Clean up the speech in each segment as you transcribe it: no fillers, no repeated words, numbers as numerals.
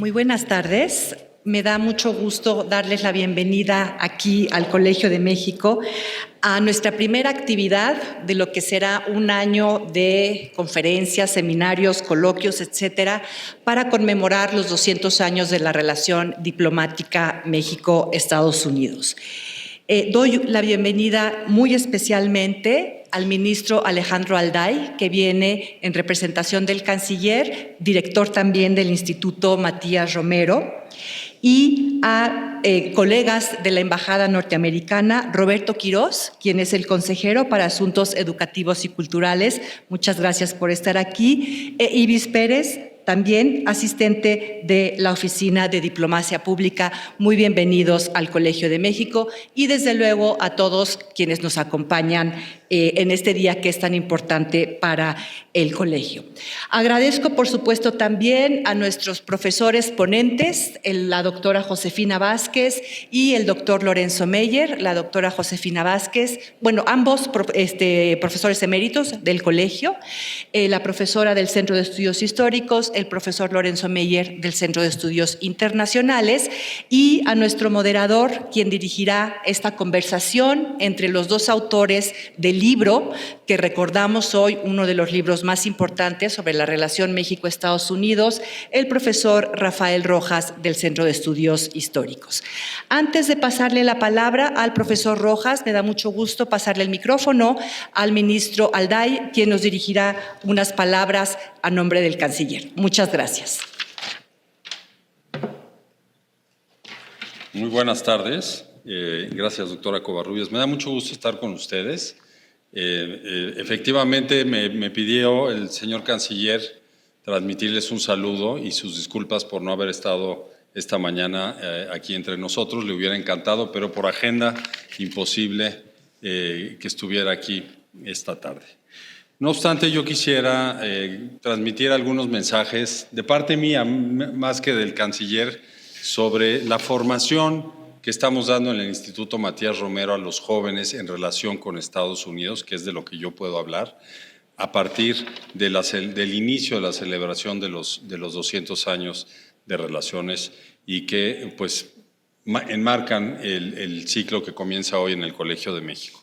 Muy buenas tardes. Me da mucho gusto darles la bienvenida aquí al Colegio de México a nuestra primera actividad de lo que será un año de conferencias, seminarios, coloquios, etcétera, para conmemorar los 200 años de la relación diplomática México-Estados Unidos. Doy la bienvenida muy especialmente al ministro Alejandro Alday, que viene en representación del canciller, director también del Instituto Matías Romero, y a colegas de la Embajada Norteamericana, Roberto Quirós, quien es el consejero para Asuntos Educativos y Culturales. Muchas gracias por estar aquí. Ibis Pérez, también asistente de la Oficina de Diplomacia Pública. Muy bienvenidos al Colegio de México y desde luego a todos quienes nos acompañan en este día que es tan importante para el colegio. Agradezco, por supuesto, también a nuestros profesores ponentes, la doctora Josefina Vázquez y el doctor Lorenzo Meyer. La doctora Josefina Vázquez, bueno, ambos profesores eméritos del colegio, la profesora del Centro de Estudios Históricos, el profesor Lorenzo Meyer del Centro de Estudios Internacionales, y a nuestro moderador, quien dirigirá esta conversación entre los dos autores del libro que recordamos hoy, uno de los libros más importantes sobre la relación México-Estados Unidos, el profesor Rafael Rojas del Centro de Estudios Históricos. Antes de pasarle la palabra al profesor Rojas, me da mucho gusto pasarle el micrófono al ministro Alday, quien nos dirigirá unas palabras a nombre del canciller. Muchas gracias. Muy buenas tardes. Gracias, doctora Covarrubias. Me da mucho gusto estar con ustedes. Efectivamente, me pidió el señor canciller transmitirles un saludo y sus disculpas por no haber estado esta mañana aquí entre nosotros. Le hubiera encantado, pero por agenda imposible que estuviera aquí esta tarde. No obstante, yo quisiera transmitir algunos mensajes de parte mía, más que del canciller, sobre la formación que estamos dando en el Instituto Matías Romero a los jóvenes en relación con Estados Unidos, que es de lo que yo puedo hablar, a partir del inicio de la celebración de los 200 años de relaciones y que pues enmarcan el ciclo que comienza hoy en el Colegio de México.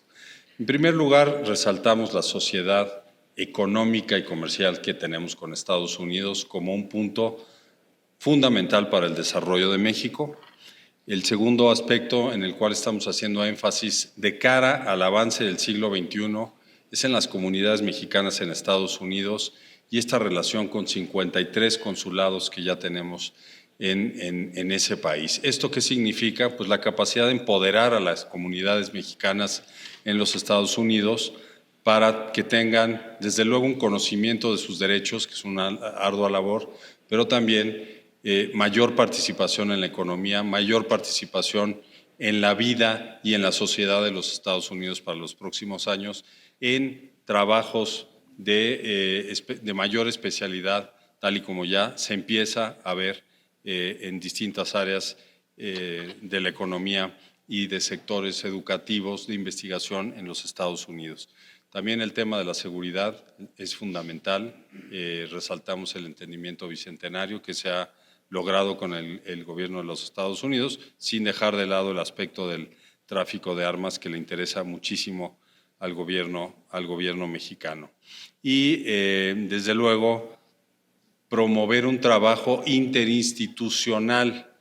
En primer lugar, resaltamos la sociedad económica y comercial que tenemos con Estados Unidos como un punto fundamental para el desarrollo de México. El segundo aspecto en el cual estamos haciendo énfasis de cara al avance del siglo XXI es en las comunidades mexicanas en Estados Unidos y esta relación con 53 consulados que ya tenemos en ese país. ¿Esto qué significa? Pues la capacidad de empoderar a las comunidades mexicanas en los Estados Unidos para que tengan, desde luego, un conocimiento de sus derechos, que es una ardua labor, pero también mayor participación en la economía, mayor participación en la vida y en la sociedad de los Estados Unidos para los próximos años, en trabajos de mayor especialidad, tal y como ya se empieza a ver en distintas áreas de la economía y de sectores educativos de investigación en los Estados Unidos. También el tema de la seguridad es fundamental. Resaltamos el entendimiento bicentenario que se ha logrado con el gobierno de los Estados Unidos, sin dejar de lado el aspecto del tráfico de armas que le interesa muchísimo al gobierno mexicano. Y, desde luego, promover un trabajo interinstitucional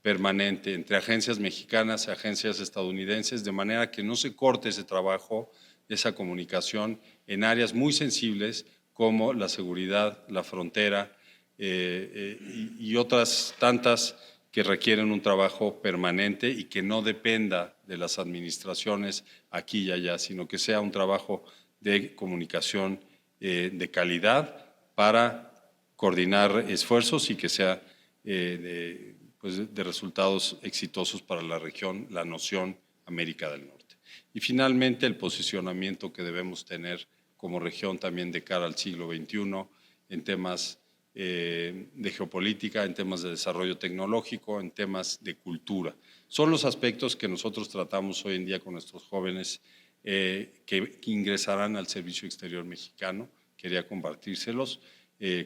permanente entre agencias mexicanas y agencias estadounidenses, de manera que no se corte ese trabajo, esa comunicación en áreas muy sensibles como la seguridad, la frontera, y otras tantas que requieren un trabajo permanente y que no dependa de las administraciones aquí y allá, sino que sea un trabajo de comunicación de calidad para coordinar esfuerzos y que sea de resultados exitosos para la región, la nación América del Norte. Y finalmente el posicionamiento que debemos tener como región también de cara al siglo XXI en temas de geopolítica, en temas de desarrollo tecnológico, en temas de cultura. Son los aspectos que nosotros tratamos hoy en día con nuestros jóvenes que ingresarán al Servicio Exterior Mexicano. Quería compartírselos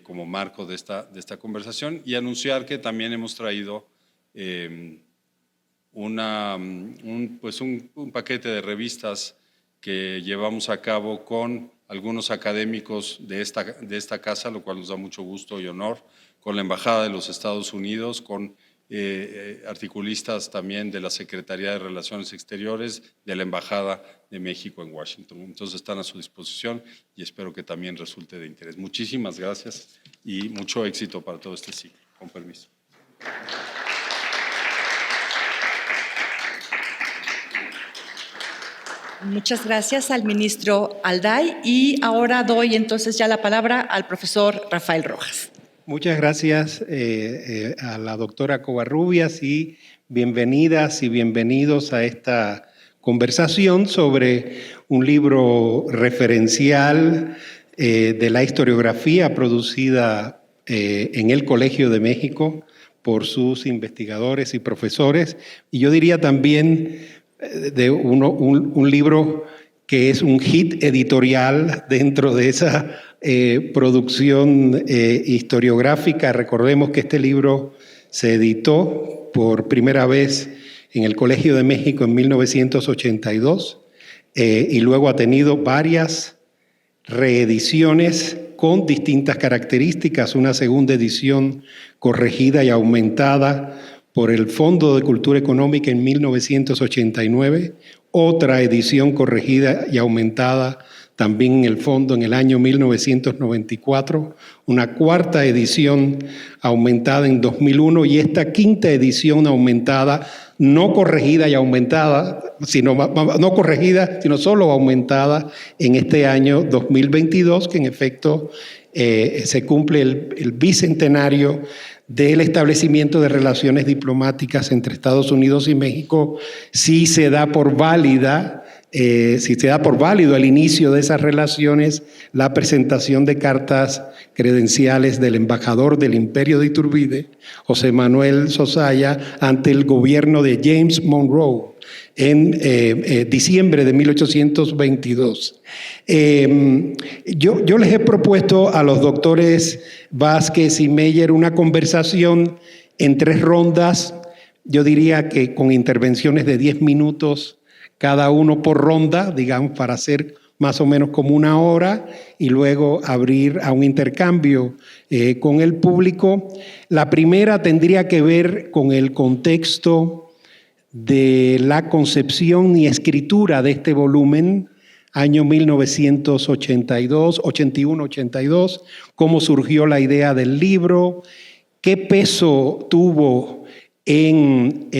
como marco de esta conversación, y anunciar que también hemos traído un paquete de revistas que llevamos a cabo con algunos académicos de esta casa, lo cual nos da mucho gusto y honor, con la Embajada de los Estados Unidos, con articulistas también de la Secretaría de Relaciones Exteriores, de la Embajada de México en Washington. Entonces están a su disposición y espero que también resulte de interés. Muchísimas gracias y mucho éxito para todo este ciclo. Con permiso. Muchas gracias al ministro Alday y ahora doy entonces ya la palabra al profesor Rafael Rojas. Muchas gracias a la doctora Covarrubias y bienvenidas y bienvenidos a esta conversación sobre un libro referencial de la historiografía producida en el Colegio de México por sus investigadores y profesores. Y yo diría también de un libro que es un hit editorial dentro de esa producción historiográfica. Recordemos que este libro se editó por primera vez en el Colegio de México en 1982 y luego ha tenido varias reediciones con distintas características, una segunda edición corregida y aumentada por el Fondo de Cultura Económica en 1989, otra edición corregida y aumentada también en el fondo en el año 1994, una cuarta edición aumentada en 2001 y esta quinta edición aumentada, no corregida y aumentada, no corregida, sino solo aumentada en este año 2022, que en efecto se cumple el bicentenario del establecimiento de relaciones diplomáticas entre Estados Unidos y México, si se da por válido al inicio de esas relaciones la presentación de cartas credenciales del embajador del Imperio de Iturbide, José Manuel Sosaya, ante el gobierno de James Monroe en diciembre de 1822. Yo les he propuesto a los doctores Vázquez y Meyer una conversación en 3 rondas, yo diría que con intervenciones de 10 minutos cada uno por ronda, digamos, para hacer más o menos como 1 hora y luego abrir a un intercambio con el público. La primera tendría que ver con el contexto de la concepción y escritura de este volumen, año 1982, 81, 82, cómo surgió la idea del libro, qué peso tuvo en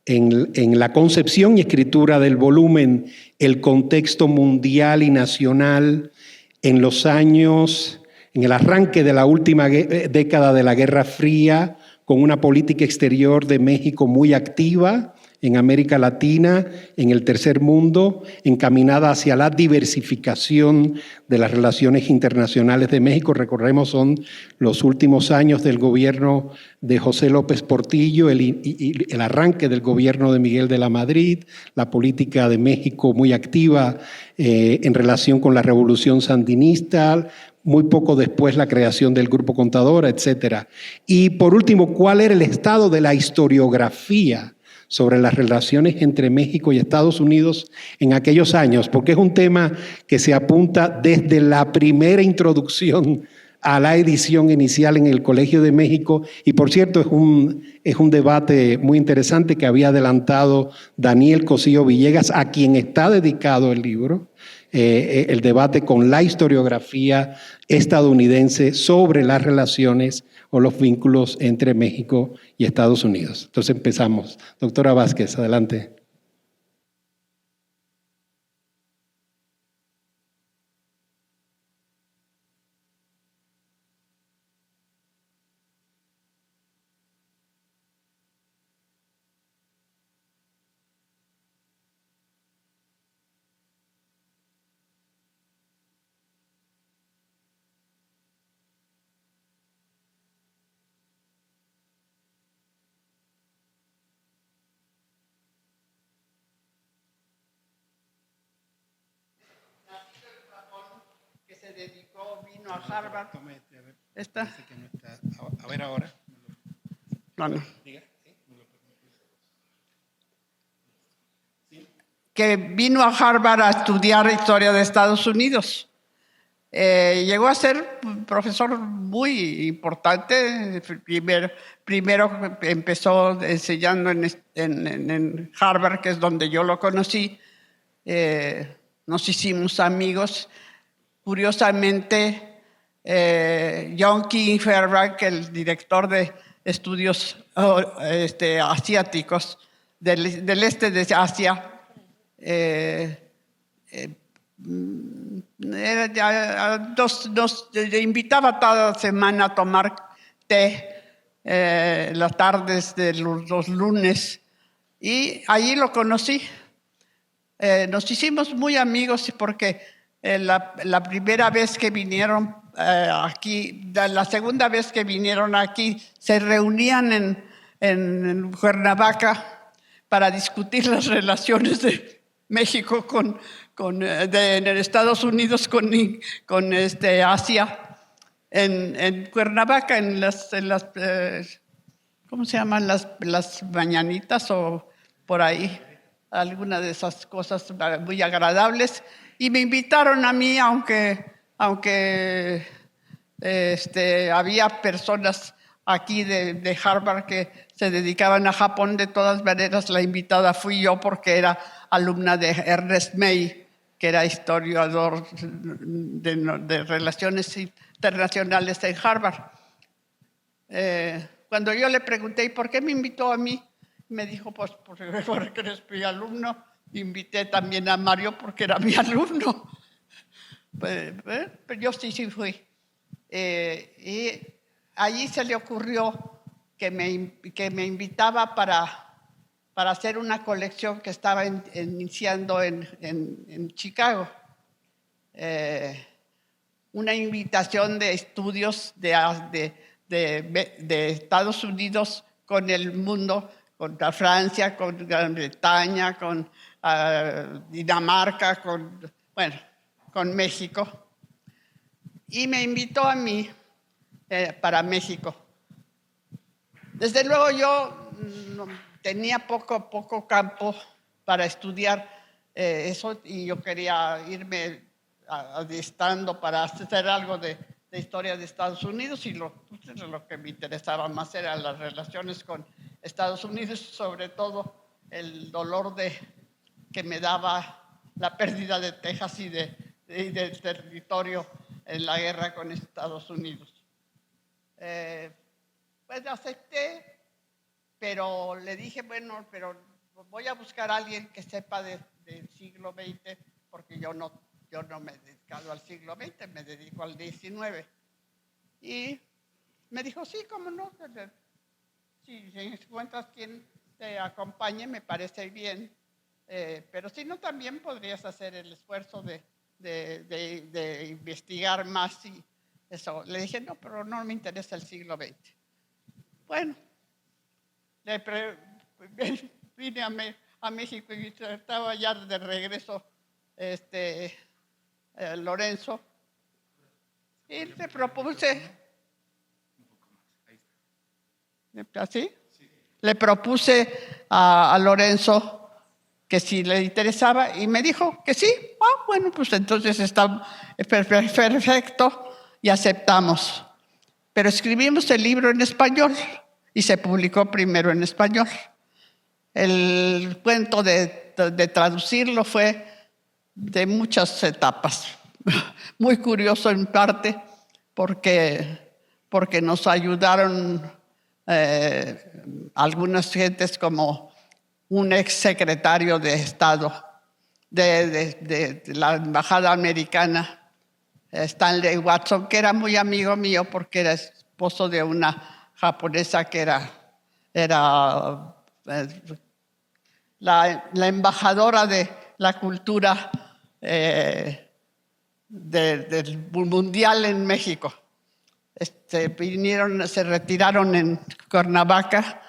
la concepción y escritura del volumen el contexto mundial y nacional en los años, en el arranque de la última década de la Guerra Fría, con una política exterior de México muy activa en América Latina, en el tercer mundo, encaminada hacia la diversificación de las relaciones internacionales de México. Recordemos, son los últimos años del gobierno de José López Portillo, el arranque del gobierno de Miguel de la Madrid, la política de México muy activa en relación con la revolución sandinista, muy poco después la creación del Grupo Contadora, etc. Y por último, ¿cuál era el estado de la historiografía sobre las relaciones entre México y Estados Unidos en aquellos años? Porque es un tema que se apunta desde la primera introducción a la edición inicial en el Colegio de México. Y por cierto, es un debate muy interesante que había adelantado Daniel Cosío Villegas, a quien está dedicado el libro, el debate con la historiografía estadounidense sobre las relaciones o los vínculos entre México y Estados Unidos. Entonces empezamos. Doctora Vázquez, adelante. vino a Harvard. ¿Está? A ver ahora. No. Que vino a Harvard a estudiar historia de Estados Unidos. Llegó a ser un profesor muy importante. Primero empezó enseñando en Harvard, que es donde yo lo conocí. Nos hicimos amigos. Curiosamente, John King Fairbank, el director de estudios asiáticos del este de Asia, nos invitaba cada semana a tomar té las tardes de los lunes, y allí lo conocí. Nos hicimos muy amigos porque la primera vez que vinieron aquí, la segunda vez que vinieron aquí, se reunían en Cuernavaca para discutir las relaciones de México en Estados Unidos con Asia. En Cuernavaca, en las ¿cómo se llaman? Las mañanitas o por ahí, alguna de esas cosas muy agradables. Y me invitaron a mí, aunque había personas aquí de Harvard que se dedicaban a Japón. De todas maneras, la invitada fui yo porque era alumna de Ernest May, que era historiador de relaciones internacionales en Harvard. Cuando yo le pregunté, ¿y por qué me invitó a mí? Me dijo, pues porque eres mi alumno. Invité también a Mario porque era mi alumno. Pero yo sí fui. Y allí se le ocurrió que me invitaba para hacer una colección que estaba iniciando en Chicago. Una invitación de estudios de Estados Unidos con el mundo, con Francia, con Gran Bretaña, con Dinamarca, con México. Y me invitó a mí para México. Desde luego yo tenía poco campo para estudiar eso, y yo quería irme adiestrando para hacer algo de historia de Estados Unidos, y lo que me interesaba más eran las relaciones con Estados Unidos, sobre todo el dolor que me daba la pérdida de Texas y del territorio en la guerra con Estados Unidos. Pues acepté, pero le dije, bueno, pero voy a buscar a alguien que sepa del siglo XX, porque yo no me he dedicado al siglo XX, me dedico al XIX. Y me dijo, sí, cómo no, si encuentras quien te acompañe, me parece bien, pero si no, también podrías hacer el esfuerzo de investigar más y eso. Le dije, no, pero no me interesa el siglo XX. Bueno, vine a México y estaba ya de regreso Lorenzo, y le propuse, ¿así? Le propuse a Lorenzo que si le interesaba, y me dijo que sí. Bueno, pues entonces está perfecto, y aceptamos. Pero escribimos el libro en español y se publicó primero en español. El cuento de traducirlo fue de muchas etapas. Muy curioso en parte porque nos ayudaron algunas gentes, como un ex secretario de Estado de la Embajada Americana, Stanley Watson, que era muy amigo mío porque era esposo de una japonesa que era la embajadora de la cultura del mundial en México. Se retiraron en Cuernavaca,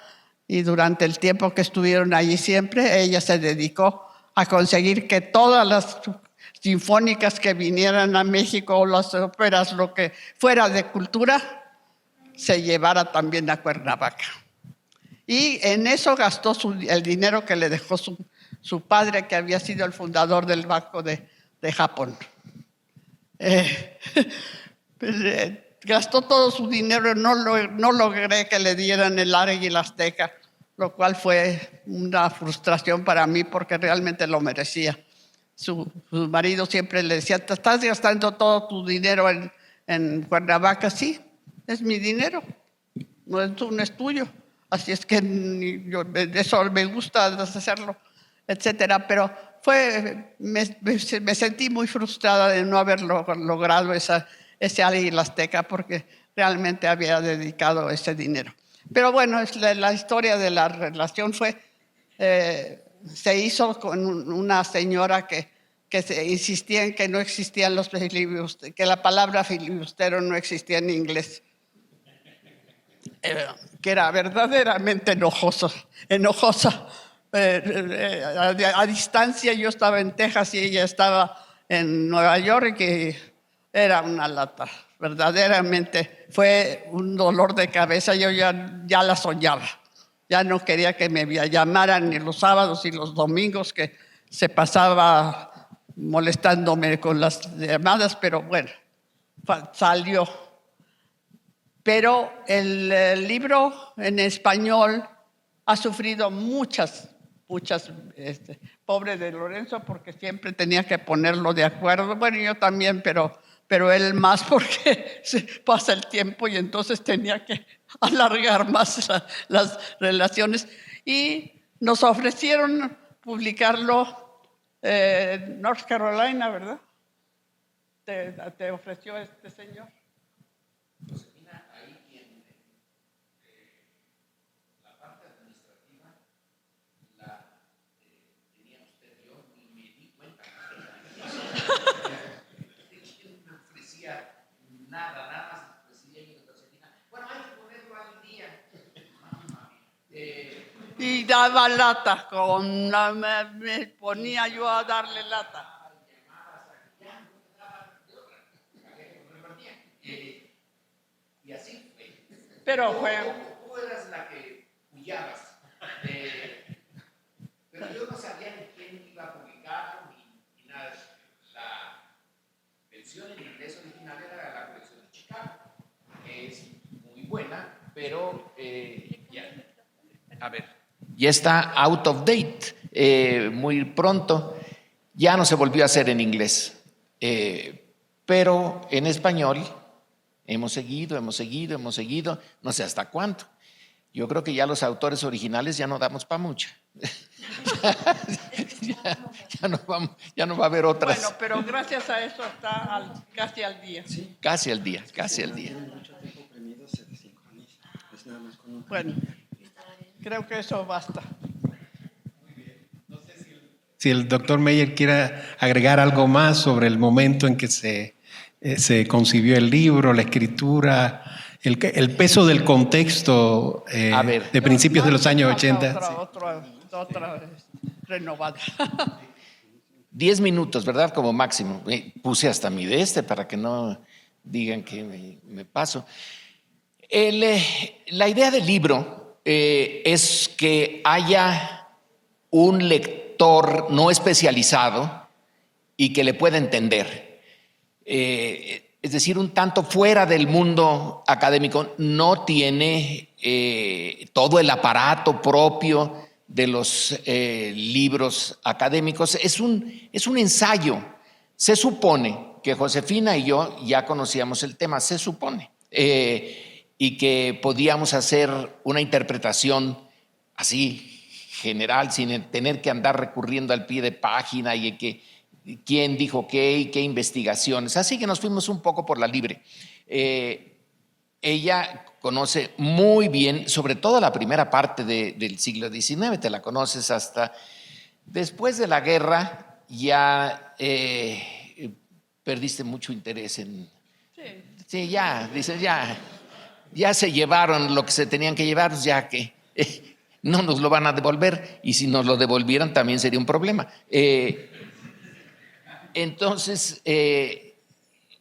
y durante el tiempo que estuvieron allí siempre, ella se dedicó a conseguir que todas sinfónicas que vinieran a México o las óperas, lo que fuera de cultura, se llevara también a Cuernavaca. Y en eso gastó el dinero que le dejó su padre, que había sido el fundador del Banco de Japón. Gastó todo su dinero, no logré que le dieran el ARE y el Azteca, lo cual fue una frustración para mí porque realmente lo merecía. Su marido siempre le decía, te estás gastando todo tu dinero en Cuernavaca. Sí, es mi dinero, no es tuyo. Así es que eso me gusta hacerlo, etcétera. Pero me sentí muy frustrada de no haber logrado ese ARE y el Azteca porque realmente había dedicado ese dinero. Pero bueno, la historia de la relación se hizo con una señora que insistía en que no existían los filibusteros, que la palabra filibustero no existía en inglés, que era verdaderamente enojosa. A distancia, yo estaba en Texas y ella estaba en Nueva York, y era una lata. Verdaderamente fue un dolor de cabeza. Yo ya la soñaba. Ya no quería que me llamaran ni los sábados y los domingos, que se pasaba molestándome con las llamadas, pero bueno, salió. Pero el libro en español ha sufrido muchas, pobre de Lorenzo, porque siempre tenía que ponerlo de acuerdo. Bueno, yo también, pero él más, porque se pasa el tiempo y entonces tenía que alargar más las relaciones. Y nos ofrecieron publicarlo en North Carolina, ¿verdad? ¿Te ofreció este señor? Y daba lata, me ponía yo a darle lata. Y así fue. Pero fue. Tú eras la que huyabas. Pero yo no sabía ni quién iba a publicarlo ni nada. La versión en inglés original era la colección de Chicago, que es muy buena, pero ya está out of date. Muy pronto ya no se volvió a hacer en inglés, pero en español hemos seguido, no sé hasta cuánto. Yo creo que ya los autores originales ya no damos para mucho. ya no va a haber otras. Bueno, pero gracias a eso está casi al día. Sí, casi al día. Bueno, creo que eso basta. Si el doctor Meyer quiere agregar algo más sobre el momento en que se concibió el libro, la escritura, el peso del contexto de principios de los años 80. Otra renovada. 10 minutos, ¿verdad? Como máximo. Puse hasta mi para que no digan que me paso. La idea del libro es que haya un lector no especializado y que le pueda entender. Es decir, un tanto fuera del mundo académico, no tiene todo el aparato propio de los libros académicos. Es un ensayo. Se supone que Josefina y yo ya conocíamos el tema, se supone, y que podíamos hacer una interpretación así general, sin tener que andar recurriendo al pie de página y que quién dijo qué y qué investigaciones. Así que nos fuimos un poco por la libre. Ella conoce muy bien, sobre todo la primera parte del siglo XIX, te la conoces hasta después de la guerra, ya perdiste mucho interés en... Sí, ya, dices, ya se llevaron lo que se tenían que llevar, ya que no nos lo van a devolver, y si nos lo devolvieran también sería un problema. Entonces,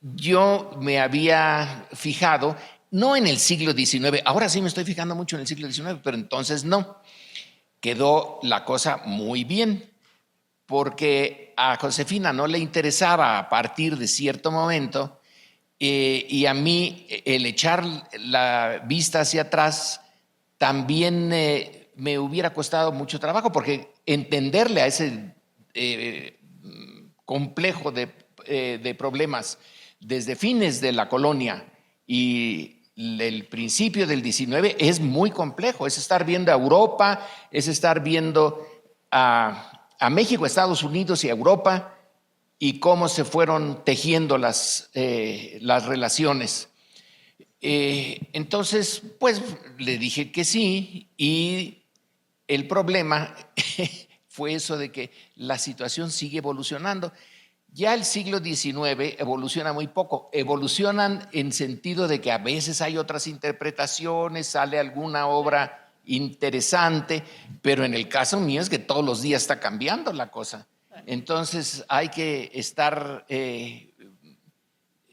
yo me había fijado, no en el siglo XIX, ahora sí me estoy fijando mucho en el siglo XIX, pero entonces no. Quedó la cosa muy bien, porque a Josefina no le interesaba a partir de cierto momento, y a mí el echar la vista hacia atrás también me hubiera costado mucho trabajo, porque entenderle a ese complejo de problemas desde fines de la colonia y el principio del 19 es muy complejo. Es estar viendo a Europa, es estar viendo a México, Estados Unidos y a Europa, y cómo se fueron tejiendo las relaciones. Entonces, pues le dije que sí, y el problema fue eso de que la situación sigue evolucionando. Ya el siglo XIX evoluciona muy poco. Evolucionan en sentido de que a veces hay otras interpretaciones, sale alguna obra interesante, pero en el caso mío es que todos los días está cambiando la cosa. Entonces hay que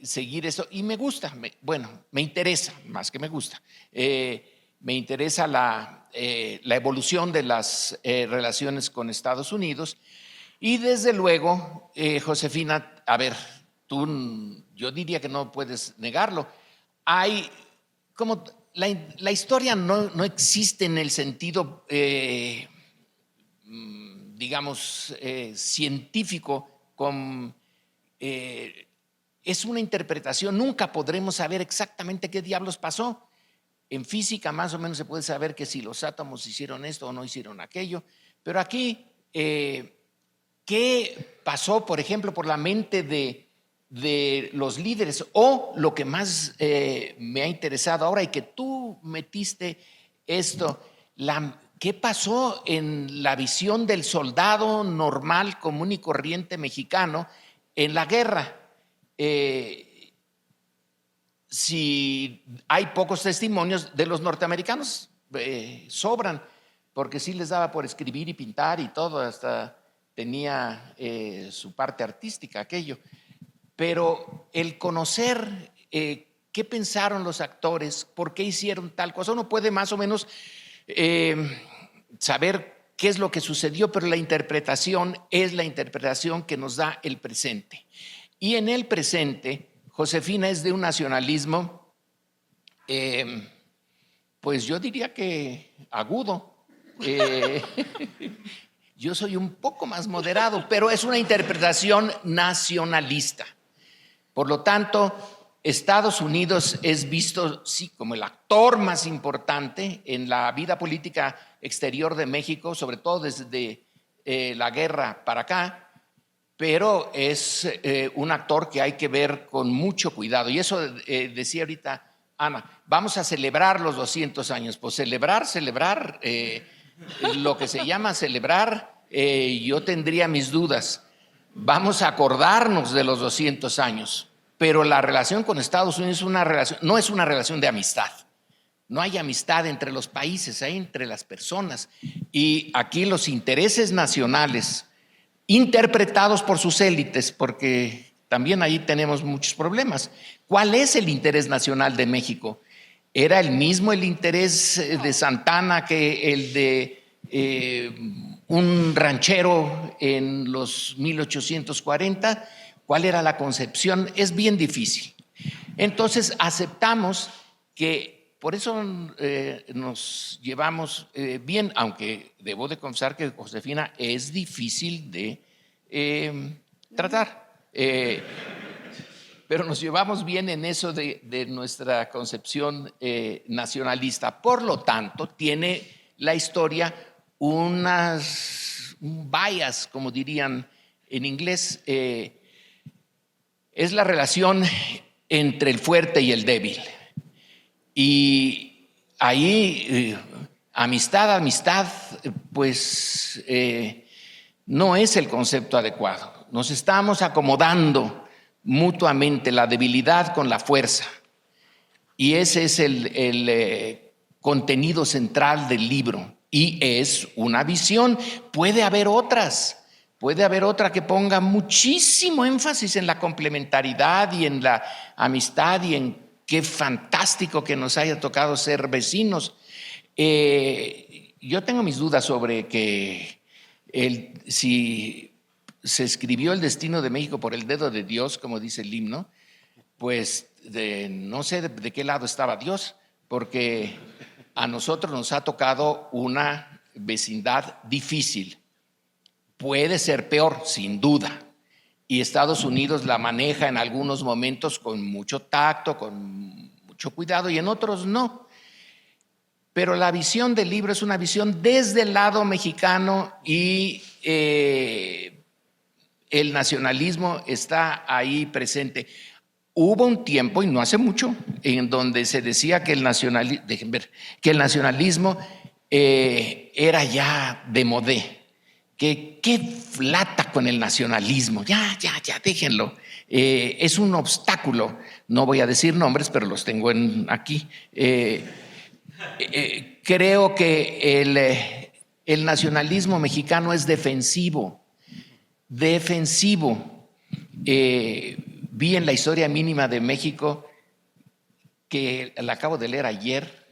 seguir eso, y me gusta, me interesa, más que me gusta, me interesa la evolución de las relaciones con Estados Unidos. Y desde luego, Josefina, a ver, yo diría que no puedes negarlo. Hay como la historia no existe en el sentido, digamos, científico, es una interpretación. Nunca podremos saber exactamente qué diablos pasó. En física más o menos se puede saber que si los átomos hicieron esto o no hicieron aquello, pero aquí ¿qué pasó, por ejemplo, por la mente de los líderes? O lo que más me ha interesado ahora, y que tú metiste esto, ¿qué pasó en la visión del soldado normal, común y corriente mexicano en la guerra? Si hay pocos testimonios de los norteamericanos, sobran, porque sí les daba por escribir y pintar y todo, hasta tenía su parte artística aquello. Pero el conocer qué pensaron los actores, por qué hicieron tal cosa, uno puede más o menos saber qué es lo que sucedió, pero la interpretación es la interpretación que nos da el presente. Y en el presente, Josefina es de un nacionalismo, pues yo diría que agudo. Yo soy un poco más moderado, pero es una interpretación nacionalista. Por lo tanto, Estados Unidos es visto, sí, como el actor más importante en la vida política exterior de México, sobre todo desde la guerra para acá, pero es un actor que hay que ver con mucho cuidado. Y eso decía ahorita Ana, vamos a celebrar los 200 años. Pues celebrar, lo que se llama celebrar, yo tendría mis dudas. Vamos a acordarnos de los 200 años, pero la relación con Estados Unidos no es una relación de amistad. No hay amistad entre los países, hay entre las personas. Y aquí los intereses nacionales, interpretados por sus élites, porque también ahí tenemos muchos problemas. ¿Cuál es el interés nacional de México? ¿Era el mismo el interés de Santana que el de un ranchero en los 1840? ¿Cuál era la concepción? Es bien difícil. Entonces aceptamos que por eso nos llevamos bien, aunque debo de confesar que Josefina es difícil de tratar. Pero nos llevamos bien en eso de nuestra concepción nacionalista. Por lo tanto, tiene la historia un bias, como dirían en inglés. Es la relación entre el fuerte y el débil. Y ahí, amistad, pues no es el concepto adecuado. Nos estamos acomodando mutuamente la debilidad con la fuerza. Y ese es el contenido central del libro. Y es una visión. Puede haber otras, Puede haber otra que ponga muchísimo énfasis en la complementariedad y en la amistad y en qué fantástico que nos haya tocado ser vecinos. Yo tengo mis dudas sobre que si se escribió el destino de México por el dedo de Dios, como dice el himno, pues no sé de qué lado estaba Dios, porque a nosotros nos ha tocado una vecindad difícil. Puede ser peor, sin duda. Y Estados Unidos la maneja en algunos momentos con mucho tacto, con mucho cuidado, y en otros no. Pero la visión del libro es una visión desde el lado mexicano y el nacionalismo está ahí presente. Hubo un tiempo, y no hace mucho, en donde se decía que el nacionalismo era ya de modé. Que qué lata con el nacionalismo, ya, déjenlo. Es un obstáculo. No voy a decir nombres, pero los tengo aquí. Creo que el nacionalismo mexicano es defensivo. Vi en la Historia Mínima de México, que la acabo de leer ayer,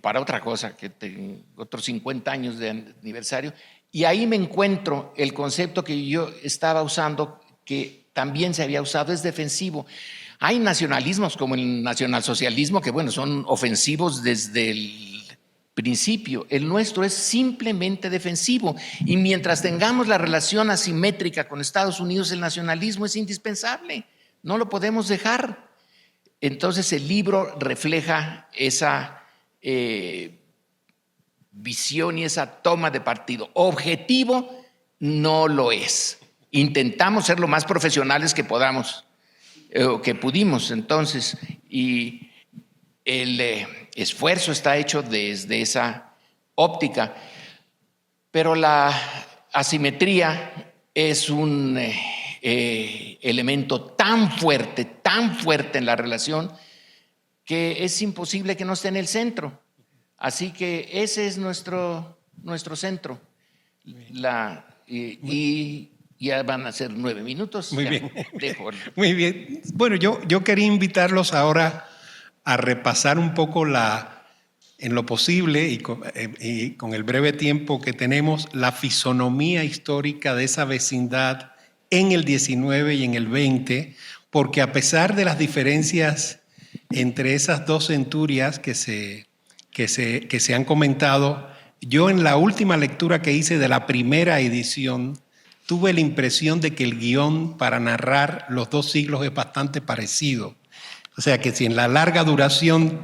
para otra cosa, que tengo otros 50 años de aniversario, y ahí me encuentro el concepto que yo estaba usando, que también se había usado, es defensivo. Hay nacionalismos como el nacionalsocialismo que, bueno, son ofensivos desde el principio. El nuestro es simplemente defensivo. Y mientras tengamos la relación asimétrica con Estados Unidos, el nacionalismo es indispensable. No lo podemos dejar. Entonces el libro refleja esa visión y esa toma de partido. Objetivo no lo es. Intentamos ser lo más profesionales que podamos, que pudimos entonces, y el esfuerzo está hecho desde esa óptica, pero la asimetría es un elemento tan fuerte en la relación, que es imposible que no esté en el centro. Así que ese es nuestro centro. Y ya van a ser 9 minutos. Muy bien. Muy bien. Bueno, yo quería invitarlos ahora a repasar un poco en lo posible y con el breve tiempo que tenemos, la fisonomía histórica de esa vecindad en el 19 y en el 20, porque a pesar de las diferencias entre esas dos centurias que se han comentado, yo en la última lectura que hice de la primera edición tuve la impresión de que el guión para narrar los dos siglos es bastante parecido. O sea que si en la larga duración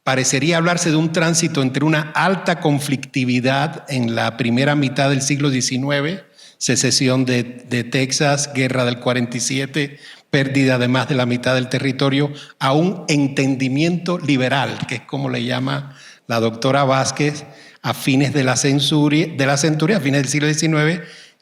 parecería hablarse de un tránsito entre una alta conflictividad en la primera mitad del siglo XIX, secesión de Texas, guerra del 47, pérdida de más de la mitad del territorio, a un entendimiento liberal, que es como le llama la doctora Vázquez, a fines de la centuria, a fines del siglo XIX,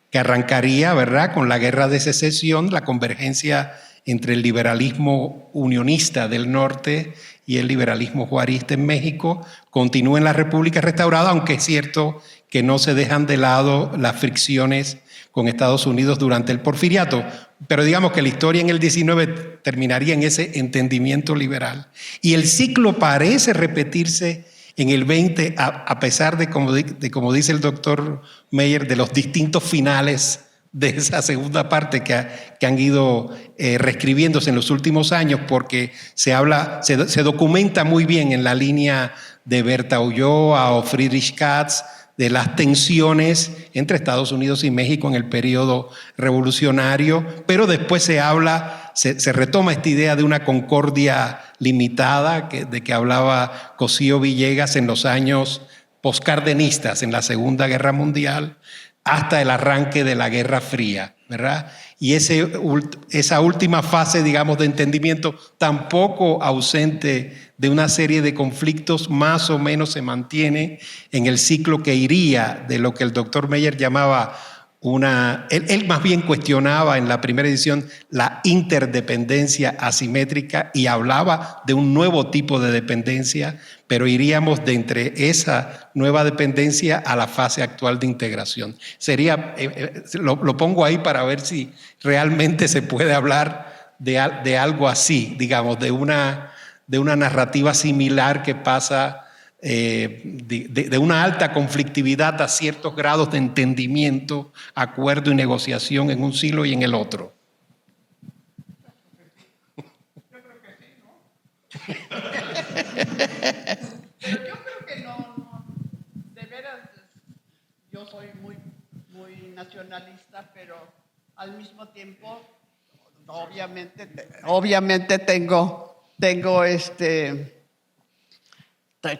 que arrancaría, ¿verdad?, con la guerra de secesión, la convergencia entre el liberalismo unionista del norte y el liberalismo juarista en México, continúa en la República restaurada, aunque es cierto que no se dejan de lado las fricciones con Estados Unidos durante el porfiriato. Pero digamos que la historia en el 19 terminaría en ese entendimiento liberal. Y el ciclo parece repetirse en el 20, a pesar de como dice el doctor Meyer, de los distintos finales de esa segunda parte que han ido reescribiéndose en los últimos años, porque se documenta muy bien en la línea de Berta Ulloa o Friedrich Katz, de las tensiones entre Estados Unidos y México en el periodo revolucionario, pero después se retoma esta idea de una concordia limitada de que hablaba Cosío Villegas en los años poscardenistas, en la Segunda Guerra Mundial, hasta el arranque de la Guerra Fría, ¿verdad? Y esa última fase, digamos, de entendimiento, tampoco ausente de una serie de conflictos, más o menos se mantiene en el ciclo que iría de lo que el doctor Meyer llamaba Él más bien cuestionaba en la primera edición la interdependencia asimétrica y hablaba de un nuevo tipo de dependencia, pero iríamos de entre esa nueva dependencia a la fase actual de integración. Lo pongo ahí para ver si realmente se puede hablar de algo así, digamos, de una narrativa similar que pasa de una alta conflictividad a ciertos grados de entendimiento, acuerdo y negociación en un siglo y en el otro. Yo creo que no, de veras, yo soy muy nacionalista, pero al mismo tiempo, obviamente tengo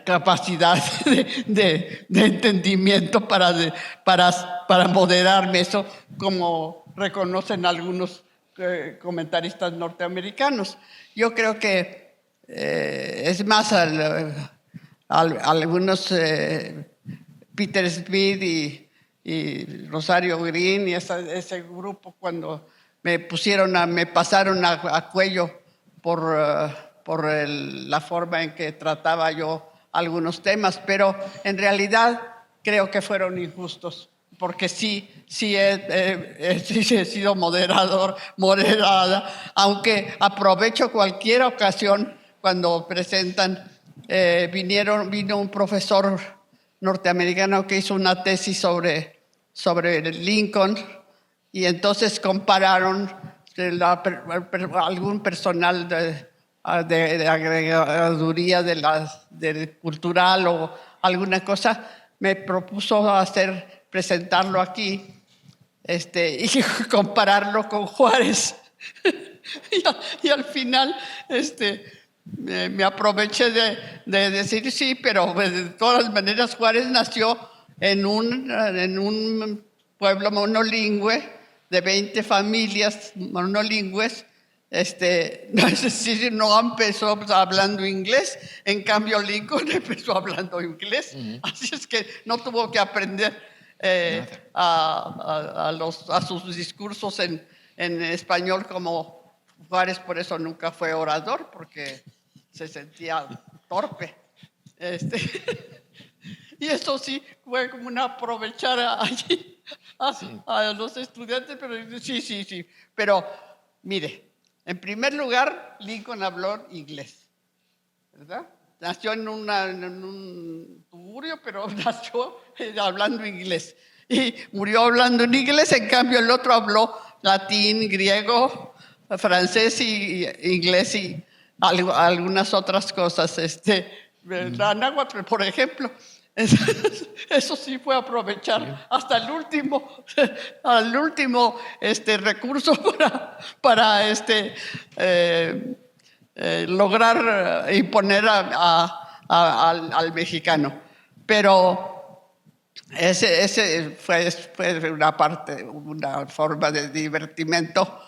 capacidad de entendimiento para moderarme, eso como reconocen algunos comentaristas norteamericanos. Yo creo que es más, algunos Peter Smith y Rosario Green y ese grupo, cuando me pasaron a cuello por la forma en que trataba yo algunos temas, pero en realidad creo que fueron injustos, porque sí he sido moderada, aunque aprovecho cualquier ocasión cuando presentan. Vino un profesor norteamericano que hizo una tesis sobre Lincoln, y entonces compararon algún personal de agregaduría del cultural o alguna cosa, me propuso presentarlo aquí y compararlo con Juárez. y al final me aproveché de decir sí, pero de todas maneras Juárez nació en un pueblo monolingüe de 20 familias monolingües. Es decir, no empezó hablando inglés, en cambio Lincoln empezó hablando inglés. Así es que no tuvo que aprender a sus discursos en español como Juárez. Por eso nunca fue orador, porque se sentía torpe. Y eso sí fue como una aprovechar allí a los estudiantes, pero sí. Pero mire, en primer lugar, Lincoln habló inglés, ¿verdad? Nació en un tugurio, pero nació hablando inglés. Y murió hablando en inglés, en cambio el otro habló latín, griego, francés y inglés y algunas otras cosas. La náhuatl, por ejemplo. Eso sí fue aprovechar hasta el último recurso para lograr imponer al mexicano. Pero ese fue una forma de divertimento,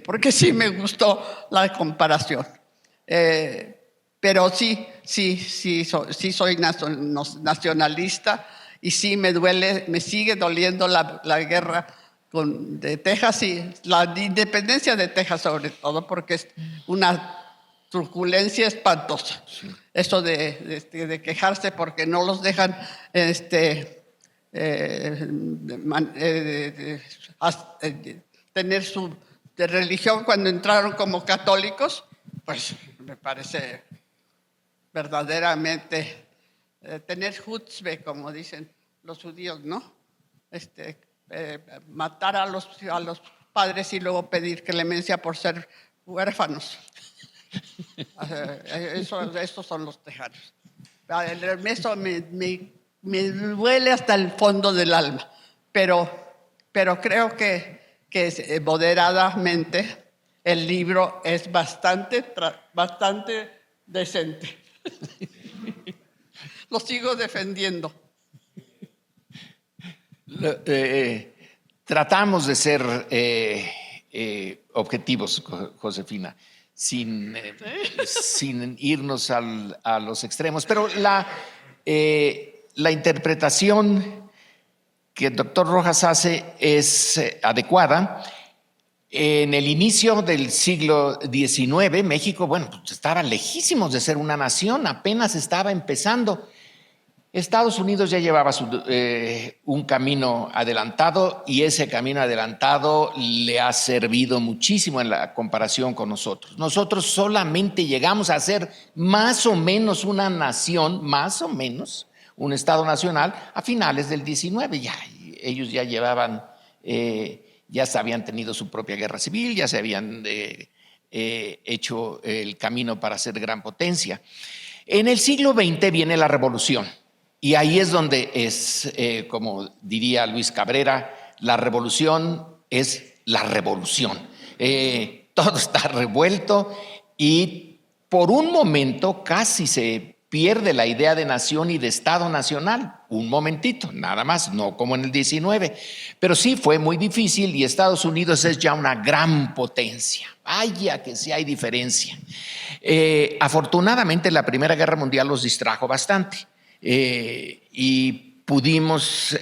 porque sí me gustó la comparación. Pero sí soy nacionalista, y sí me sigue doliendo la guerra de Texas y la independencia de Texas, sobre todo, porque es una turbulencia espantosa. Sí. Eso de quejarse porque no los dejan tener su religión cuando entraron como católicos, pues me parece verdaderamente tener chutzpe, como dicen los judíos, ¿no? Matar a los padres y luego pedir clemencia por ser huérfanos. Estos son los tejanos. Eso me duele hasta el fondo del alma, pero creo que moderadamente el libro es bastante decente. Lo sigo defendiendo. Tratamos de ser objetivos, Josefina, sin irnos a los extremos, pero la interpretación que el doctor Rojas hace es adecuada. En el inicio del siglo XIX, México, bueno, pues estaba lejísimos de ser una nación, apenas estaba empezando. Estados Unidos ya llevaba un camino adelantado y ese camino adelantado le ha servido muchísimo en la comparación con nosotros. Nosotros solamente llegamos a ser más o menos una nación, más o menos un Estado nacional a finales del XIX. Ya, ellos ya llevaban, ya habían tenido su propia guerra civil, ya se habían hecho el camino para ser gran potencia. En el siglo XX viene la revolución. Y ahí es donde es, como diría Luis Cabrera, la revolución es la revolución. Todo está revuelto y por un momento casi se pierde la idea de nación y de Estado nacional. Un momentito, nada más, no como en el 19. Pero sí fue muy difícil y Estados Unidos es ya una gran potencia. Vaya que sí hay diferencia. Afortunadamente la Primera Guerra Mundial los distrajo bastante. Y pudimos,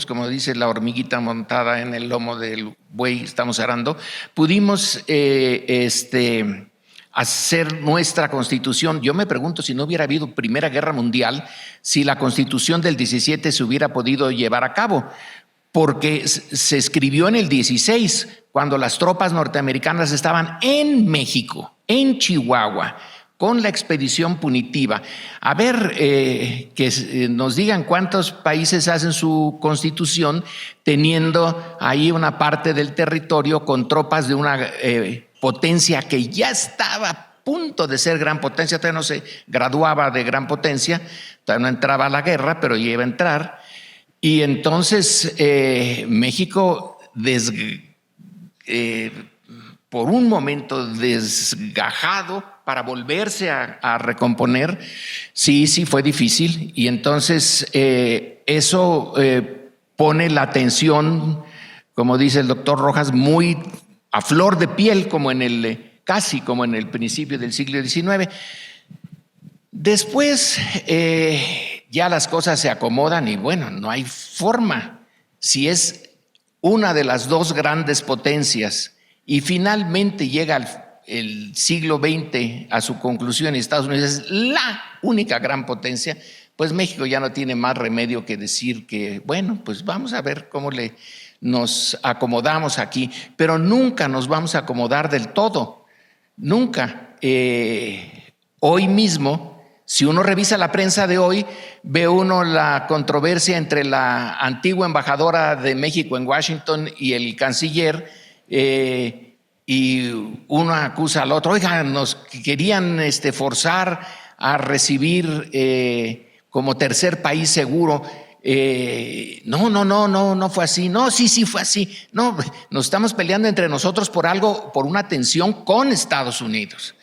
como dice la hormiguita montada en el lomo del buey, estamos arando, pudimos hacer nuestra constitución. Yo me pregunto si no hubiera habido Primera Guerra Mundial, si la constitución del 17 se hubiera podido llevar a cabo, porque se escribió en el 16, cuando las tropas norteamericanas estaban en México, en Chihuahua, con la expedición punitiva. A ver, que nos digan cuántos países hacen su constitución teniendo ahí una parte del territorio con tropas de una potencia que ya estaba a punto de ser gran potencia, todavía no se graduaba de gran potencia, todavía no entraba a la guerra, pero ya iba a entrar. Y entonces México por un momento desgajado para volverse a recomponer, sí fue difícil y entonces eso pone la atención, como dice el doctor Rojas, muy a flor de piel, casi como en el principio del siglo XIX. Después ya las cosas se acomodan y bueno, no hay forma. Si es una de las dos grandes potencias y finalmente llega el siglo XX a su conclusión y Estados Unidos es la única gran potencia, pues México ya no tiene más remedio que decir que, bueno, pues vamos a ver cómo nos acomodamos aquí, pero nunca nos vamos a acomodar del todo, nunca. Hoy mismo, si uno revisa la prensa de hoy, ve uno la controversia entre la antigua embajadora de México en Washington y el canciller, y uno acusa al otro, oiga, nos querían forzar a recibir como tercer país seguro. No fue así. No, sí fue así. No, nos estamos peleando entre nosotros por algo, por una tensión con Estados Unidos.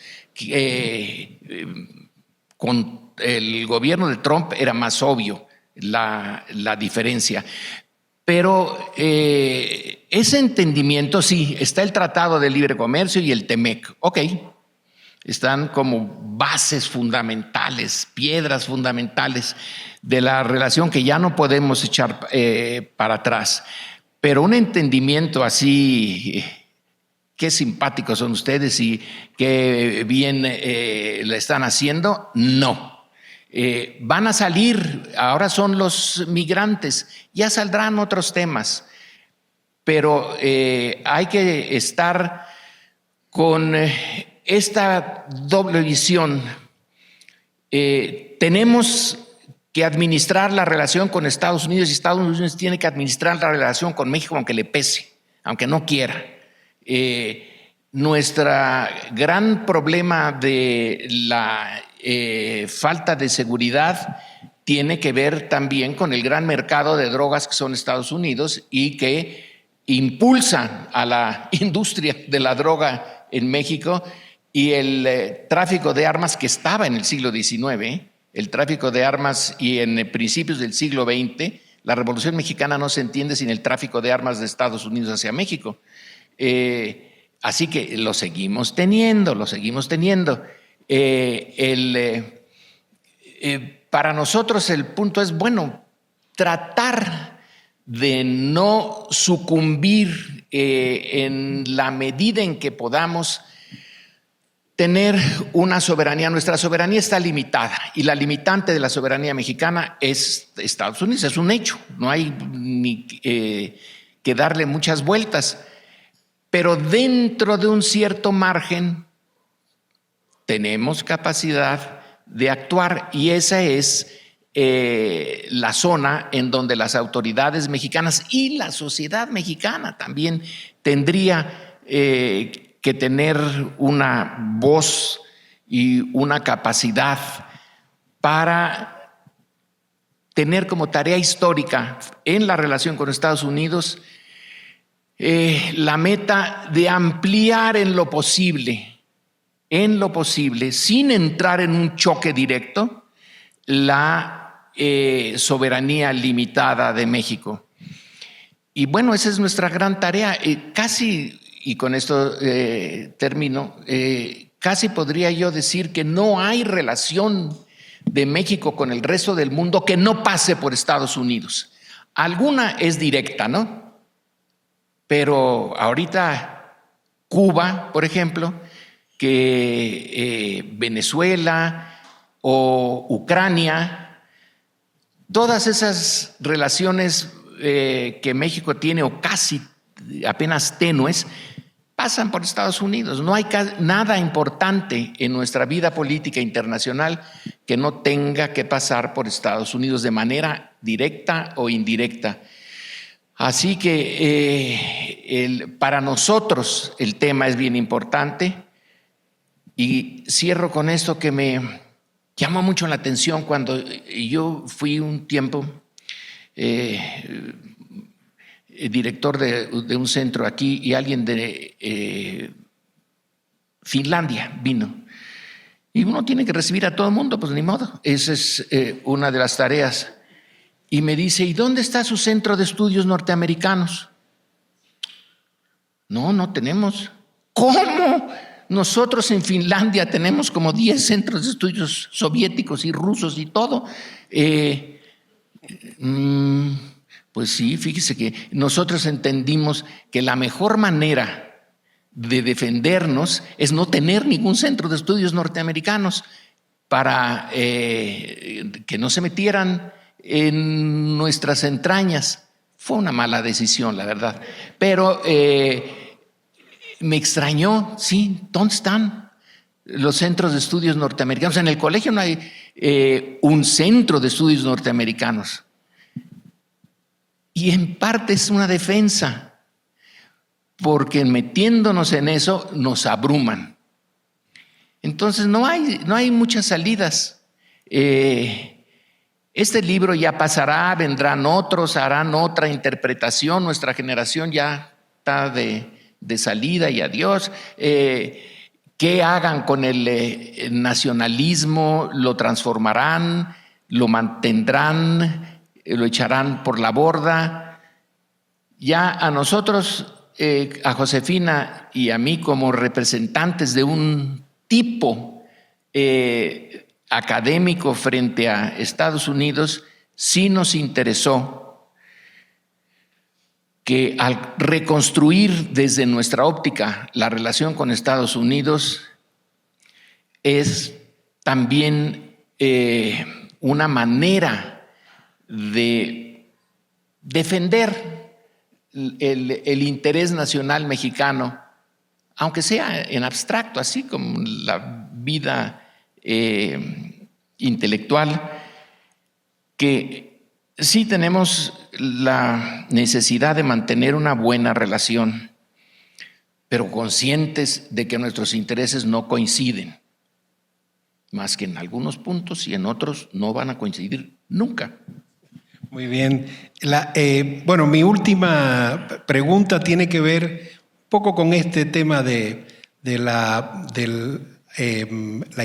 Con el gobierno de Trump era más obvio la diferencia. Pero ese entendimiento, sí, está el Tratado de Libre Comercio y el TEMEC, ok, están como bases fundamentales, piedras fundamentales de la relación que ya no podemos echar para atrás. Pero un entendimiento así, qué simpáticos son ustedes y qué bien le están haciendo, no. Van a salir, ahora son los migrantes, ya saldrán otros temas, pero hay que estar con esta doble visión. Tenemos que administrar la relación con Estados Unidos y Estados Unidos tiene que administrar la relación con México aunque le pese, aunque no quiera. Nuestro gran problema de la falta de seguridad tiene que ver también con el gran mercado de drogas que son Estados Unidos y que impulsan a la industria de la droga en México y el tráfico de armas que estaba en el siglo XIX, el tráfico de armas y en principios del siglo XX, la Revolución Mexicana no se entiende sin el tráfico de armas de Estados Unidos hacia México. Así que lo seguimos teniendo. Para nosotros el punto es, bueno, tratar de no sucumbir en la medida en que podamos tener una soberanía. Nuestra soberanía está limitada y la limitante de la soberanía mexicana es Estados Unidos, es un hecho, no hay ni que darle muchas vueltas, pero dentro de un cierto margen tenemos capacidad de actuar y esa es la zona en donde las autoridades mexicanas y la sociedad mexicana también tendría que tener una voz y una capacidad para tener como tarea histórica en la relación con Estados Unidos la meta de ampliar en lo posible, sin entrar en un choque directo, la soberanía limitada de México. Y bueno, esa es nuestra gran tarea. Casi, y con esto termino, casi podría yo decir que no hay relación de México con el resto del mundo que no pase por Estados Unidos. Alguna es directa, ¿no? Pero ahorita Cuba, por ejemplo, que Venezuela o Ucrania, todas esas relaciones que México tiene o casi apenas tenues, pasan por Estados Unidos. No hay nada importante en nuestra vida política internacional que no tenga que pasar por Estados Unidos de manera directa o indirecta. Así que para nosotros el tema es bien importante y cierro con esto que me llamó mucho la atención cuando yo fui un tiempo director de un centro aquí y alguien de Finlandia vino. Y uno tiene que recibir a todo el mundo, pues ni modo. Esa es una de las tareas. Y me dice, ¿y dónde está su centro de estudios norteamericanos? No tenemos. ¿Cómo? Nosotros en Finlandia tenemos como 10 centros de estudios soviéticos y rusos y todo. Pues sí, fíjese que nosotros entendimos que la mejor manera de defendernos es no tener ningún centro de estudios norteamericanos para que no se metieran en nuestras entrañas. Fue una mala decisión, la verdad. Pero me extrañó, sí, ¿dónde están los centros de estudios norteamericanos? En el colegio no hay un centro de estudios norteamericanos. Y en parte es una defensa, porque metiéndonos en eso nos abruman. Entonces no hay muchas salidas. Este libro ya pasará, vendrán otros, harán otra interpretación. Nuestra generación ya está de salida y adiós. ¿Qué hagan con el nacionalismo? ¿Lo transformarán? ¿Lo mantendrán? ¿Lo echarán por la borda? Ya a nosotros, a Josefina y a mí como representantes de un tipo académico frente a Estados Unidos, sí nos interesó que al reconstruir desde nuestra óptica la relación con Estados Unidos es también una manera de defender el interés nacional mexicano, aunque sea en abstracto, así como la vida intelectual, que sí tenemos la necesidad de mantener una buena relación, pero conscientes de que nuestros intereses no coinciden, más que en algunos puntos y en otros no van a coincidir nunca. Muy bien. Bueno, mi última pregunta tiene que ver un poco con este tema de la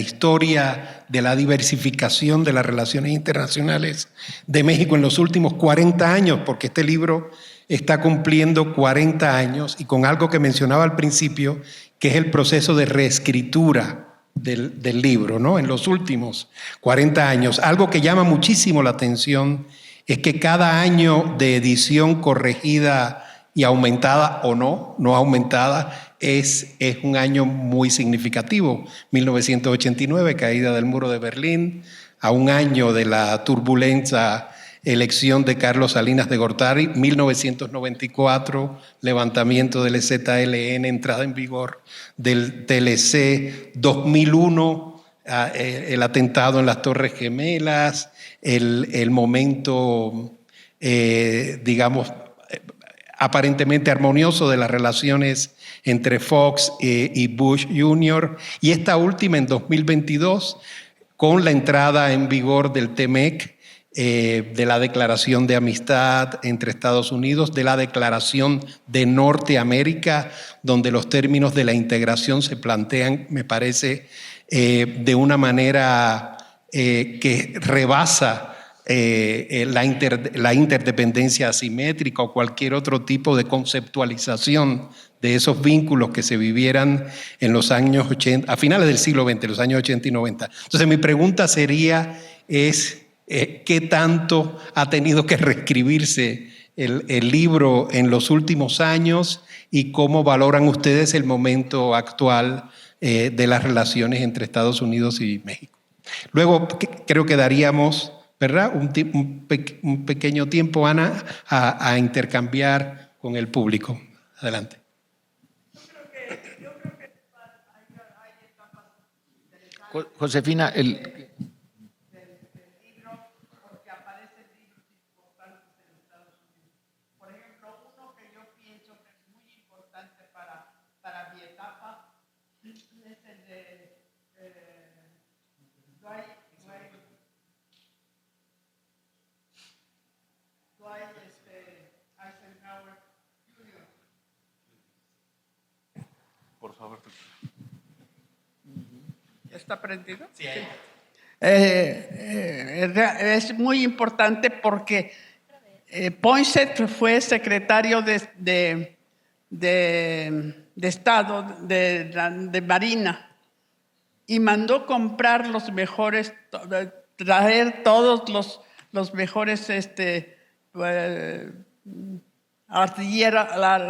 historia de la diversificación de las relaciones internacionales de México en los últimos 40 años, porque este libro está cumpliendo 40 años y con algo que mencionaba al principio, que es el proceso de reescritura del libro, ¿no? En los últimos 40 años. Algo que llama muchísimo la atención es que cada año de edición corregida y aumentada o no aumentada, es un año muy significativo. 1989, caída del muro de Berlín, a un año de la turbulenta elección de Carlos Salinas de Gortari, 1994, levantamiento del EZLN, entrada en vigor del TLC, 2001, el atentado en las Torres Gemelas, el momento, digamos, aparentemente armonioso de las relaciones entre Fox y Bush Jr. Y esta última en 2022, con la entrada en vigor del TMEC, de la declaración de amistad entre Estados Unidos, de la declaración de Norteamérica, donde los términos de la integración se plantean, me parece, de una manera que rebasa la interdependencia asimétrica o cualquier otro tipo de conceptualización de esos vínculos que se vivieran en los años 80, a finales del siglo XX, los años 80 y 90. Entonces mi pregunta sería, ¿qué tanto ha tenido que reescribirse el libro en los últimos años y cómo valoran ustedes el momento actual de las relaciones entre Estados Unidos y México? Luego creo que daríamos, ¿verdad?, un pequeño tiempo, Ana, a intercambiar con el público. Adelante. Yo creo que hay etapas interesantes Josefina, del libro, porque aparecen libros importantes en Estados Unidos. Por ejemplo, uno que yo pienso que es muy importante para mi etapa es el de Dwight Eisenhower Jr. por favor. ¿Está prendido? Sí. Es muy importante porque Poinsett fue secretario de Estado de Marina y mandó comprar los mejores, traer todos los mejores la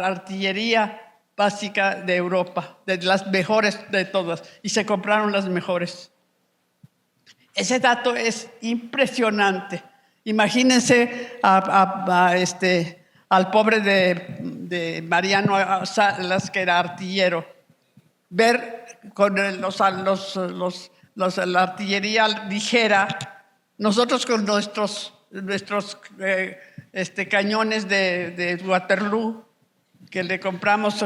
artillería básica de Europa, de las mejores de todas, y se compraron las mejores. Ese dato es impresionante. Imagínense al pobre de Mariano Salas, que era artillero, ver con la artillería ligera, nosotros con nuestros cañones de Waterloo, que le compramos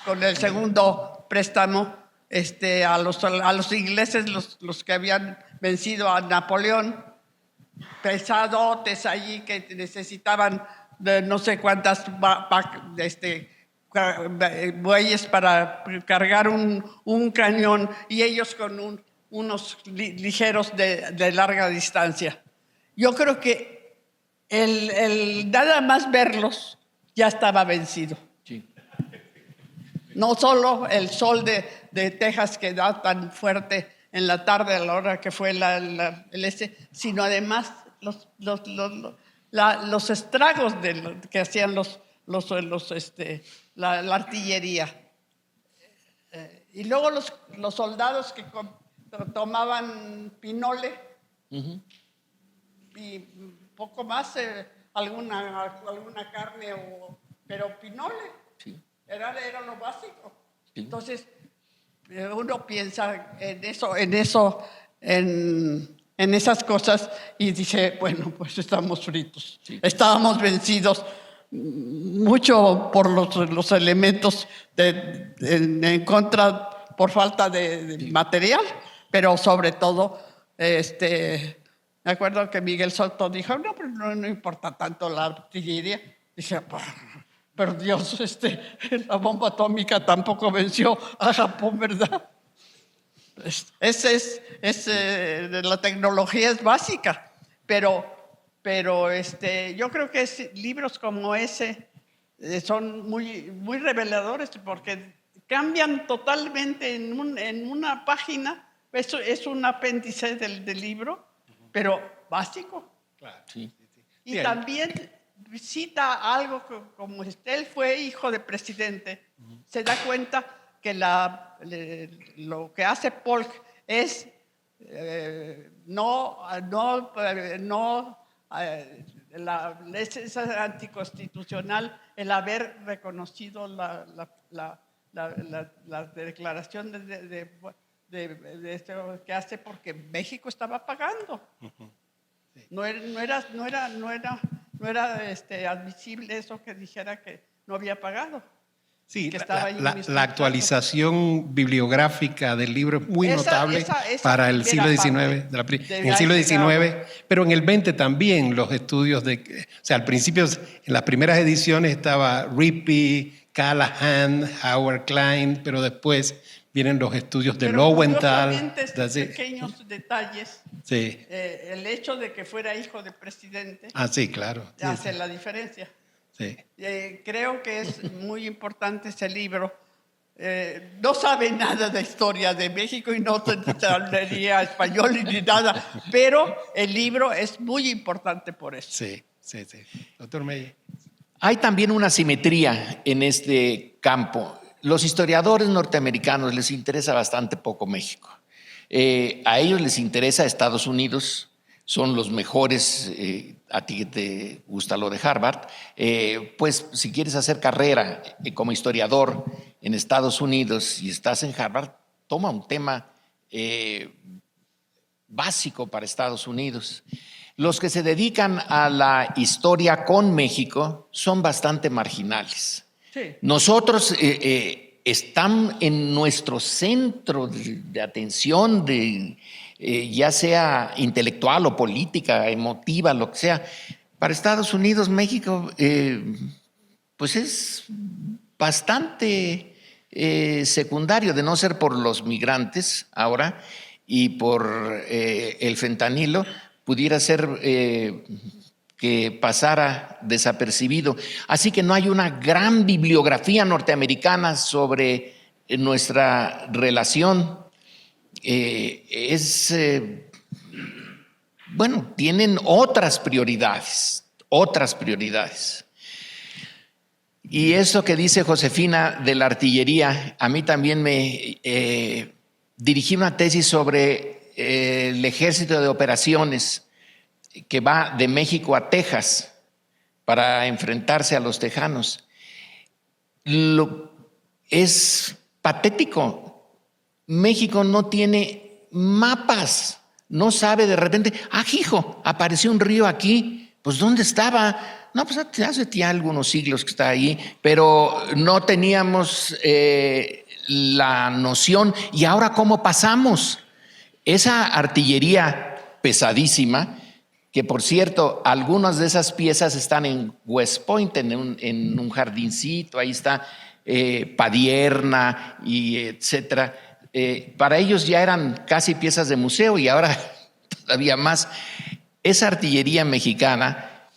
con el segundo préstamo a los ingleses, los que habían vencido a Napoleón, pesadotes allí que necesitaban de no sé cuántas bueyes para cargar un cañón, y ellos con unos ligeros de larga distancia. Yo creo que el nada más verlos ya estaba vencido. Sí. No solo el sol de Texas que da tan fuerte en la tarde a la hora que fue sino además los estragos que hacían la artillería. Y luego los soldados que tomaban pinole, uh-huh, y poco más, alguna carne, pero pinole, sí, era lo básico. Sí. Entonces, uno piensa en esas cosas y dice, bueno, pues estamos fritos. Sí. Estábamos vencidos mucho por los elementos en contra, por falta de sí, material, pero sobre todo, me acuerdo que Miguel Soto dijo, no importa tanto la artillería. Dice, pero Dios, la bomba atómica tampoco venció a Japón, ¿verdad? La tecnología es básica, pero yo creo que libros como ese son muy, muy reveladores, porque cambian totalmente en una página. Eso es un apéndice del libro, pero básico. Claro. Sí. Y Bien. también cita algo que, como él fue hijo de presidente, se da cuenta que lo que hace Polk es es anticonstitucional el haber reconocido la declaración de esto que hace, porque México estaba pagando. No era admisible eso que dijera que no había pagado. Sí, que estaba ahí la actualización bibliográfica del libro es muy Esa notable para el siglo primera XIX, parte en el siglo de XIX, pero en el XX también los estudios o sea, al principio, en las primeras ediciones estaba Rippey, Callahan, Howard Klein, pero después vienen los estudios de Pero Lowenthal. curiosamente, estos pequeños detalles, Sí. el hecho de que fuera hijo de presidente, Sí, claro. Sí, hace sí. la diferencia. Sí. Creo que es muy importante ese libro. No sabe nada de historia de México y no hablaría español ni nada, pero el libro es muy importante por eso. Sí, sí, sí. Doctor Meyer. Hay también una simetría en este campo. Los historiadores norteamericanos les interesa bastante poco México. A ellos les interesa Estados Unidos, son los mejores. A ti que te gusta lo de Harvard, pues si quieres hacer carrera como historiador en Estados Unidos y estás en Harvard, toma un tema básico para Estados Unidos. Los que se dedican a la historia con México son bastante marginales. Sí. Nosotros están en nuestro centro de atención, ya sea intelectual o política, emotiva, lo que sea. Para Estados Unidos, México, pues es bastante secundario, de no ser por los migrantes ahora y por el fentanilo, pudiera ser que pasara desapercibido. Así que no hay una gran bibliografía norteamericana sobre nuestra relación. Bueno, tienen otras prioridades. Y eso que dice Josefina de la artillería, a mí también me dirigí una tesis sobre el ejército de operaciones que va de México a Texas para enfrentarse a los tejanos. Es patético. México no tiene mapas, no sabe de repente, hijo, apareció un río aquí, pues ¿dónde estaba? No, pues hace ya algunos siglos que está ahí, pero no teníamos la noción. ¿Y ahora cómo pasamos? Esa artillería pesadísima, que por cierto, algunas de esas piezas están en West Point, en un jardincito, ahí está Padierna y etcétera. Para ellos ya eran casi piezas de museo y ahora todavía más. Esa artillería mexicana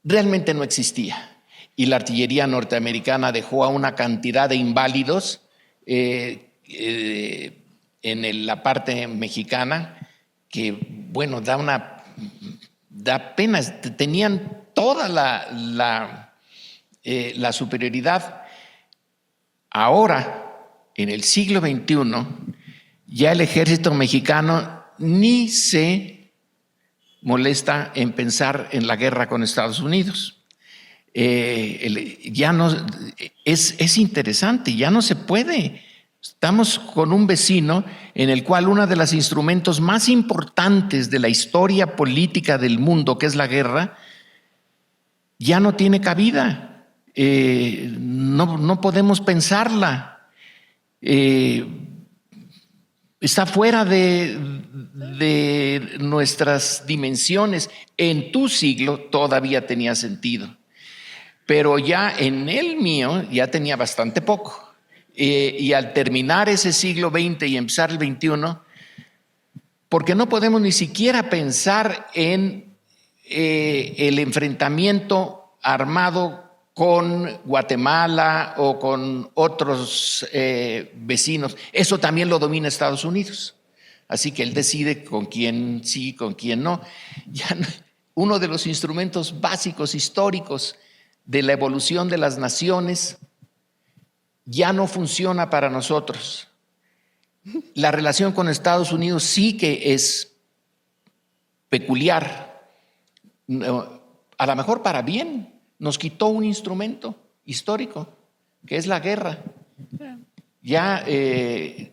realmente no existía y la artillería norteamericana dejó a una cantidad de inválidos en la parte mexicana que, bueno, da pena. Tenían toda la superioridad. Ahora, en el siglo XXI, ya el ejército mexicano ni se molesta en pensar en la guerra con Estados Unidos. Ya no, es interesante, ya no se puede. Estamos con un vecino en el cual uno de los instrumentos más importantes de la historia política del mundo, que es la guerra, ya no tiene cabida. No podemos pensarla. Está fuera de nuestras dimensiones. En tu siglo todavía tenía sentido, pero ya en el mío ya tenía bastante poco. Y al terminar ese siglo XX y empezar el XXI, porque no podemos ni siquiera pensar en el enfrentamiento armado con Guatemala o con otros vecinos. Eso también lo domina Estados Unidos. Así que él decide con quién sí, con quién no. uno de los instrumentos básicos históricos de la evolución de las naciones, ya no funciona para nosotros. La relación con Estados Unidos sí que es peculiar, a lo mejor para bien. Nos quitó un instrumento histórico, que es la guerra. Ya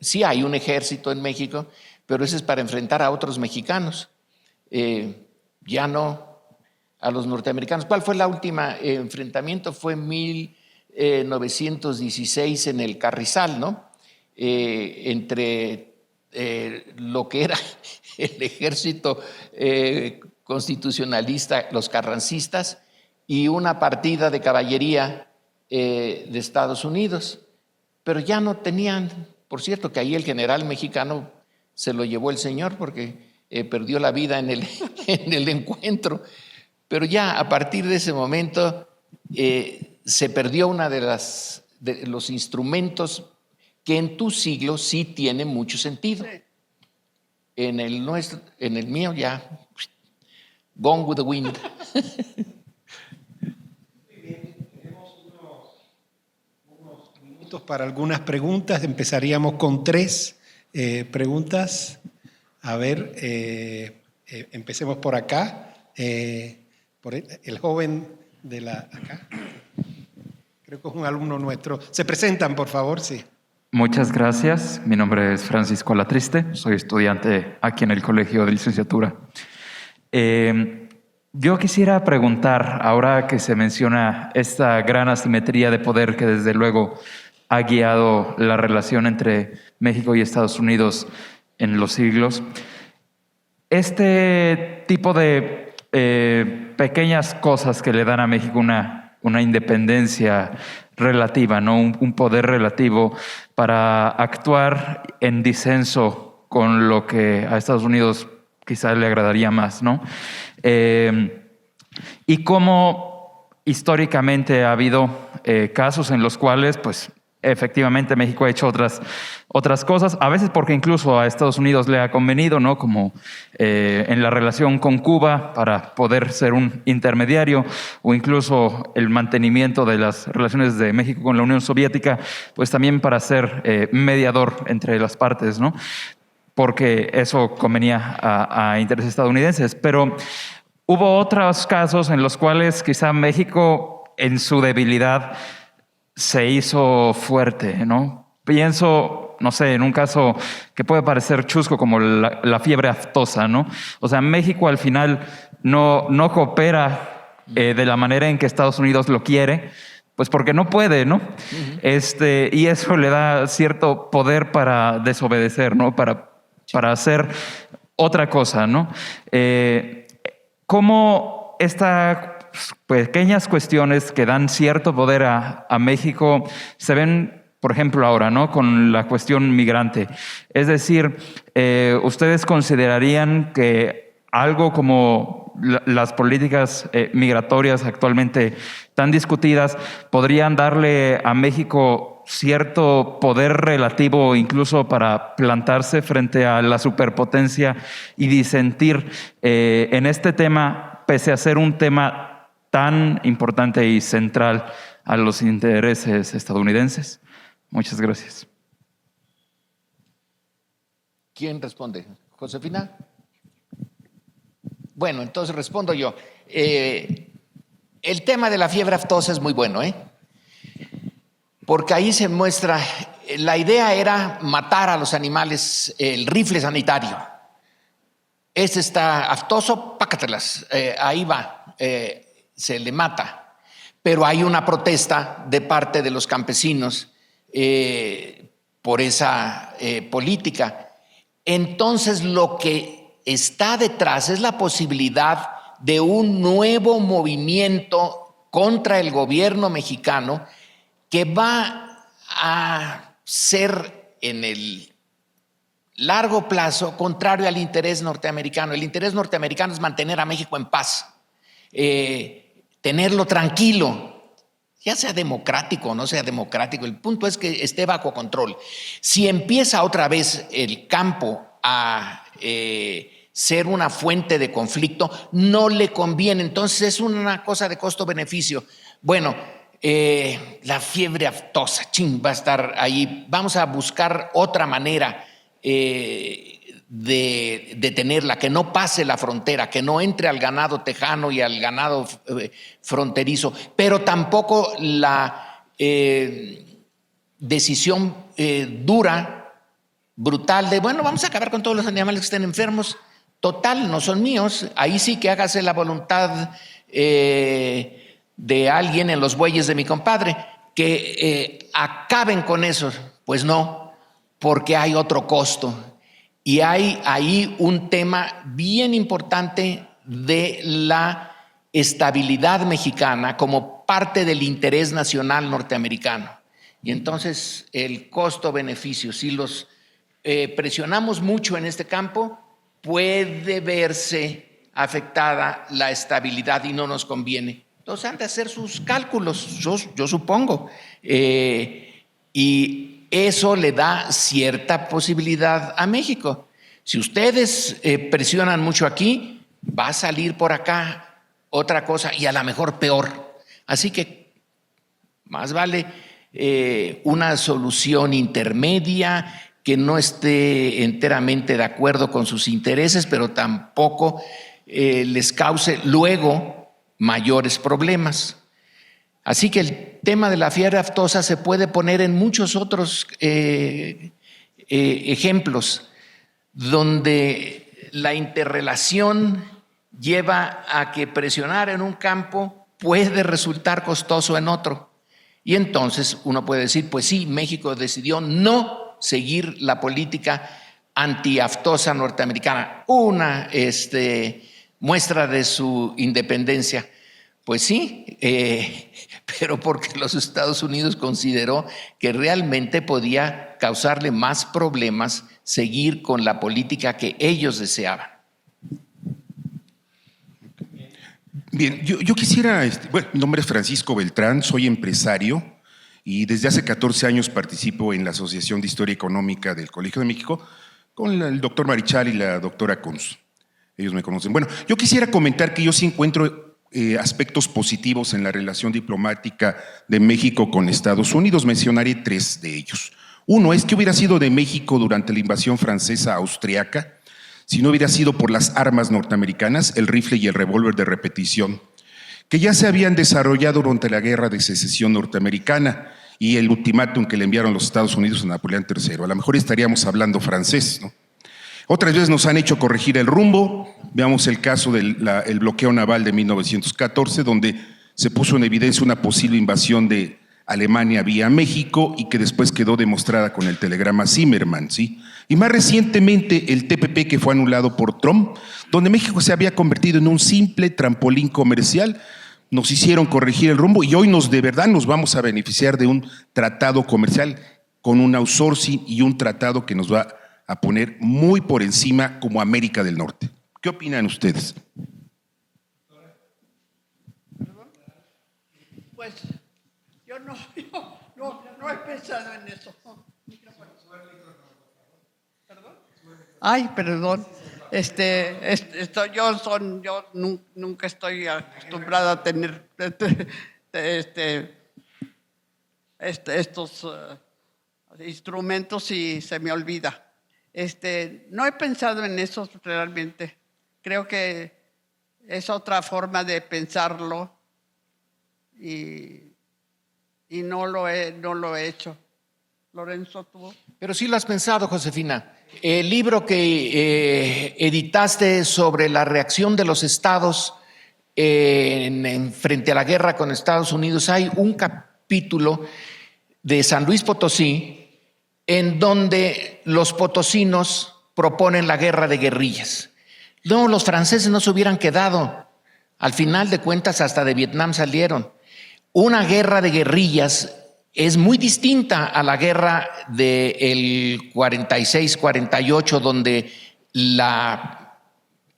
sí hay un ejército en México, pero ese es para enfrentar a otros mexicanos, ya no a los norteamericanos. ¿Cuál fue la última enfrentamiento? Fue en 1916 en el Carrizal, ¿no? Entre lo que era el ejército constitucionalista, los carrancistas, y una partida de caballería de Estados Unidos. Pero ya no tenían, por cierto, que ahí el general mexicano se lo llevó el señor porque perdió la vida en el encuentro. Pero ya a partir de ese momento se perdió una de los instrumentos que en tu siglo sí tiene mucho sentido. Sí. En el mío ya, gone with the wind. Para algunas preguntas. Empezaríamos con 3 preguntas. A ver, empecemos por acá. Por el joven de acá. Creo que es un alumno nuestro. ¿Se presentan, por favor? Sí. Muchas gracias. Mi nombre es Francisco Alatriste. Soy estudiante aquí en el Colegio de Licenciatura. Yo quisiera preguntar, ahora que se menciona esta gran asimetría de poder que desde luego ha guiado la relación entre México y Estados Unidos en los siglos, este tipo de pequeñas cosas que le dan a México una independencia relativa, ¿no? Un poder relativo para actuar en disenso con lo que a Estados Unidos quizás le agradaría más, ¿no? Y cómo históricamente ha habido casos en los cuales, pues, efectivamente México ha hecho otras cosas, a veces porque incluso a Estados Unidos le ha convenido, ¿no? Como en la relación con Cuba para poder ser un intermediario, o incluso el mantenimiento de las relaciones de México con la Unión Soviética, pues también para ser mediador entre las partes, ¿no? Porque eso convenía a intereses estadounidenses. Pero hubo otros casos en los cuales quizá México, en su debilidad, se hizo fuerte, ¿no? Pienso, no sé, en un caso que puede parecer chusco como la fiebre aftosa, ¿no? O sea, México al final no coopera de la manera en que Estados Unidos lo quiere, pues porque no puede, ¿no? Y eso le da cierto poder para desobedecer, ¿no? Para hacer otra cosa, ¿no? ¿Cómo estas pequeñas cuestiones que dan cierto poder a México se ven, por ejemplo, ahora, ¿no? Con la cuestión migrante? Es decir, ¿ustedes considerarían que algo como las políticas migratorias actualmente tan discutidas podrían darle a México cierto poder relativo incluso para plantarse frente a la superpotencia y disentir en este tema, pese a ser un tema tan importante y central a los intereses estadounidenses? Muchas gracias. ¿Quién responde? ¿Josefina? Bueno, entonces respondo yo. El tema de la fiebre aftosa es muy bueno, porque ahí se muestra, la idea era matar a los animales, el rifle sanitario. Este está aftoso, pácatelas, ahí va, se le mata. Pero hay una protesta de parte de los campesinos por esa política. Entonces lo que está detrás es la posibilidad de un nuevo movimiento contra el gobierno mexicano que va a ser en el largo plazo contrario al interés norteamericano. El interés norteamericano es mantener a México en paz, tenerlo tranquilo, ya sea democrático o no sea democrático. El punto es que esté bajo control. Si empieza otra vez el campo a ser una fuente de conflicto, no le conviene. Entonces es una cosa de costo-beneficio. Bueno, la fiebre aftosa, va a estar ahí. Vamos a buscar otra manera de tenerla, que no pase la frontera, que no entre al ganado tejano y al ganado fronterizo, pero tampoco la decisión dura, brutal de, bueno, vamos a acabar con todos los animales que estén enfermos. Total, no son míos. Ahí sí que hágase la voluntad de alguien en los bueyes de mi compadre, que acaben con eso. Pues no, porque hay otro costo. Y hay ahí un tema bien importante de la estabilidad mexicana como parte del interés nacional norteamericano. Y entonces el costo-beneficio, si los presionamos mucho en este campo, puede verse afectada la estabilidad y no nos conviene. Entonces han de hacer sus cálculos, yo supongo. Y eso le da cierta posibilidad a México. Si ustedes presionan mucho aquí, va a salir por acá otra cosa y a lo mejor peor. Así que más vale una solución intermedia que no esté enteramente de acuerdo con sus intereses, pero tampoco les cause luego mayores problemas. Así que el tema de la fiebre aftosa se puede poner en muchos otros ejemplos donde la interrelación lleva a que presionar en un campo puede resultar costoso en otro. Y entonces uno puede decir, pues sí, México decidió no seguir la política antiaftosa norteamericana, una muestra de su independencia. Pues sí, pero porque los Estados Unidos consideró que realmente podía causarle más problemas seguir con la política que ellos deseaban. Bien, yo quisiera, bueno, mi nombre es Francisco Beltrán, soy empresario y desde hace 14 años participo en la Asociación de Historia Económica del Colegio de México con el doctor Marichal y la doctora Cons. Ellos me conocen. Bueno, yo quisiera comentar que yo sí encuentro aspectos positivos en la relación diplomática de México con Estados Unidos. Mencionaré 3 de ellos. Uno es que hubiera sido de México durante la invasión francesa austriaca si no hubiera sido por las armas norteamericanas, el rifle y el revólver de repetición, que ya se habían desarrollado durante la Guerra de Secesión norteamericana y el ultimátum que le enviaron los Estados Unidos a Napoleón III. A lo mejor estaríamos hablando francés, ¿no? Otras veces nos han hecho corregir el rumbo. Veamos el caso del bloqueo naval de 1914, donde se puso en evidencia una posible invasión de Alemania vía México y que después quedó demostrada con el telegrama Zimmermann, ¿sí? Y más recientemente el TPP, que fue anulado por Trump, donde México se había convertido en un simple trampolín comercial. Nos hicieron corregir el rumbo y hoy de verdad nos vamos a beneficiar de un tratado comercial con un outsourcing y un tratado que nos va a poner muy por encima como América del Norte. ¿Qué opinan ustedes? Pues yo no he pensado en eso. ¿Perdón? Ay, perdón. Yo nunca estoy acostumbrada a tener estos instrumentos y se me olvida. No he pensado en eso realmente. Creo que es otra forma de pensarlo y no lo he hecho. Lorenzo, ¿tú? Pero sí lo has pensado, Josefina. El libro que editaste sobre la reacción de los estados frente a la guerra con Estados Unidos, hay un capítulo de San Luis Potosí en donde los potosinos proponen la guerra de guerrillas. No, los franceses no se hubieran quedado. Al final de cuentas, hasta de Vietnam salieron. Una guerra de guerrillas es muy distinta a la guerra del 46-48, donde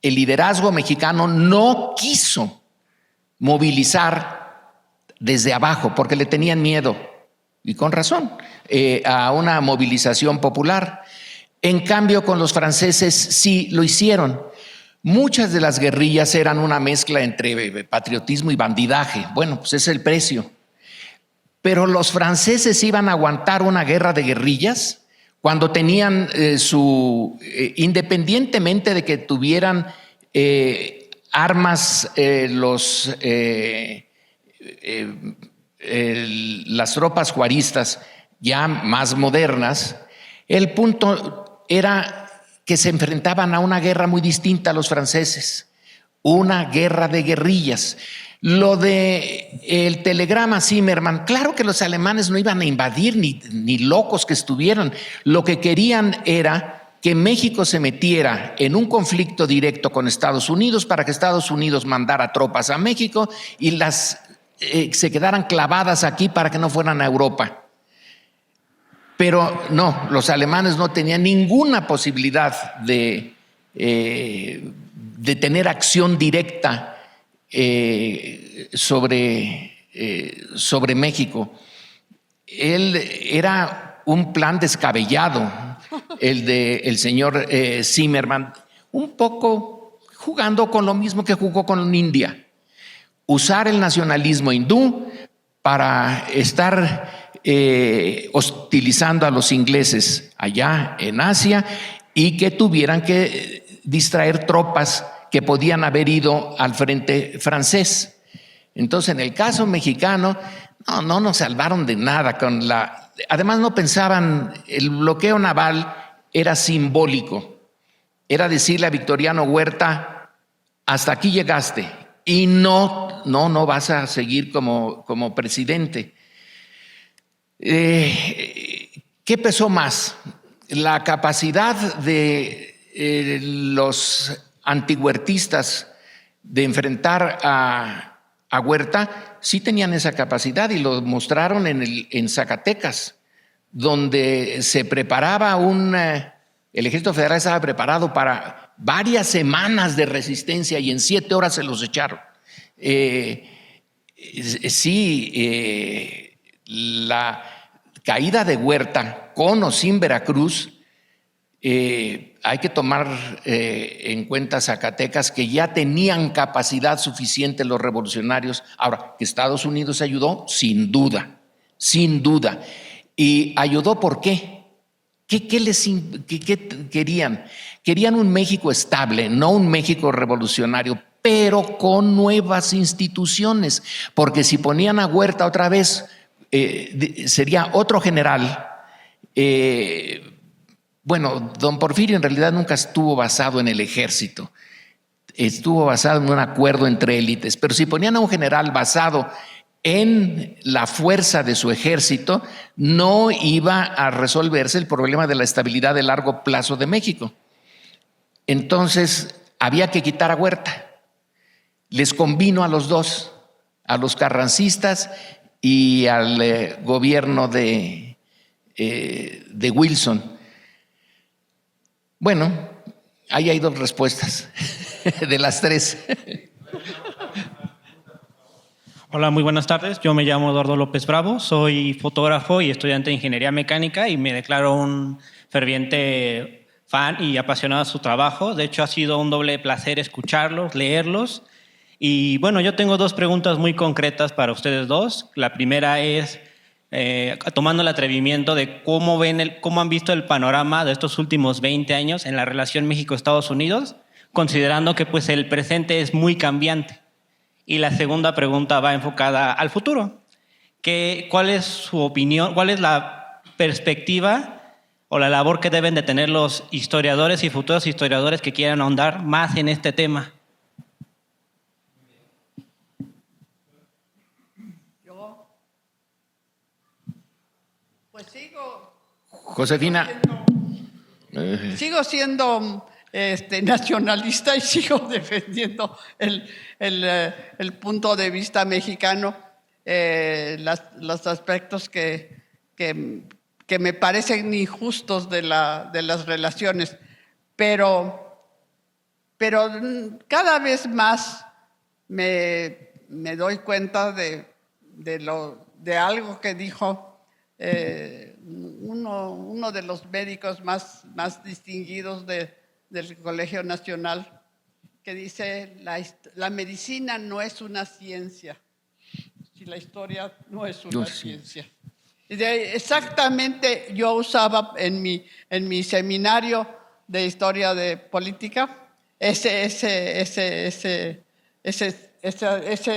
el liderazgo mexicano no quiso movilizar desde abajo porque le tenían miedo, y con razón, a una movilización popular. En cambio, con los franceses sí lo hicieron. Muchas de las guerrillas eran una mezcla entre patriotismo y bandidaje. Bueno, pues ese es el precio. Pero los franceses iban a aguantar una guerra de guerrillas cuando tenían independientemente de que tuvieran armas las tropas juaristas ya más modernas, el punto era que se enfrentaban a una guerra muy distinta a los franceses, una guerra de guerrillas. Lo de el telegrama Zimmermann, claro que los alemanes no iban a invadir ni locos que estuvieran. Lo que querían era que México se metiera en un conflicto directo con Estados Unidos para que Estados Unidos mandara tropas a México y se quedaran clavadas aquí para que no fueran a Europa. Pero no, los alemanes no tenían ninguna posibilidad de tener acción directa sobre México. Era un plan descabellado, el del señor Zimmermann, un poco jugando con lo mismo que jugó con India. Usar el nacionalismo hindú para estar hostilizando a los ingleses allá en Asia y que tuvieran que distraer tropas que podían haber ido al frente francés. Entonces, en el caso mexicano, no nos salvaron de nada. Además, no pensaban, el bloqueo naval era simbólico. Era decirle a Victoriano Huerta, hasta aquí llegaste y no vas a seguir como presidente. ¿Qué pesó más? La capacidad de los antihuertistas de enfrentar a Huerta. Sí tenían esa capacidad y lo mostraron en Zacatecas, donde se preparaba el Ejército Federal estaba preparado para varias semanas de resistencia y en 7 horas se los echaron. La caída de Huerta, con o sin Veracruz, hay que tomar en cuenta Zacatecas, que ya tenían capacidad suficiente los revolucionarios. Ahora, que Estados Unidos ayudó, sin duda. ¿Y ayudó por qué? ¿Qué querían? Querían un México estable, no un México revolucionario, pero con nuevas instituciones, porque si ponían a Huerta otra vez, sería otro general. Bueno, don Porfirio en realidad nunca estuvo basado en el ejército, estuvo basado en un acuerdo entre élites, pero si ponían a un general basado en la fuerza de su ejército, no iba a resolverse el problema de la estabilidad de largo plazo de México. Entonces había que quitar a Huerta. Les convino a los dos, a los carrancistas y al gobierno de Wilson. Bueno, ahí hay 2 respuestas de las 3. Hola, muy buenas tardes. Yo me llamo Eduardo López Bravo, soy fotógrafo y estudiante de Ingeniería Mecánica y me declaro un ferviente fan y apasionado de su trabajo. De hecho, ha sido un doble placer escucharlos, leerlos. Y bueno, yo tengo 2 preguntas muy concretas para ustedes dos. La primera es, tomando el atrevimiento de cómo han visto el panorama de estos últimos 20 años en la relación México-Estados Unidos, considerando que pues, el presente es muy cambiante. Y la segunda pregunta va enfocada al futuro. ¿Cuál es su opinión? ¿Cuál es la perspectiva o la labor que deben de tener los historiadores y futuros historiadores que quieran ahondar más en este tema? Yo, pues sigo. Josefina. Sigo siendo nacionalista y sigo defendiendo el punto de vista mexicano, los aspectos que me parecen injustos de las relaciones, pero cada vez más me doy cuenta de algo que dijo uno de los médicos más distinguidos del Colegio Nacional, que dice, la medicina no es una ciencia, si la historia no es una ciencia. Exactamente, yo usaba en mi seminario de historia de política ese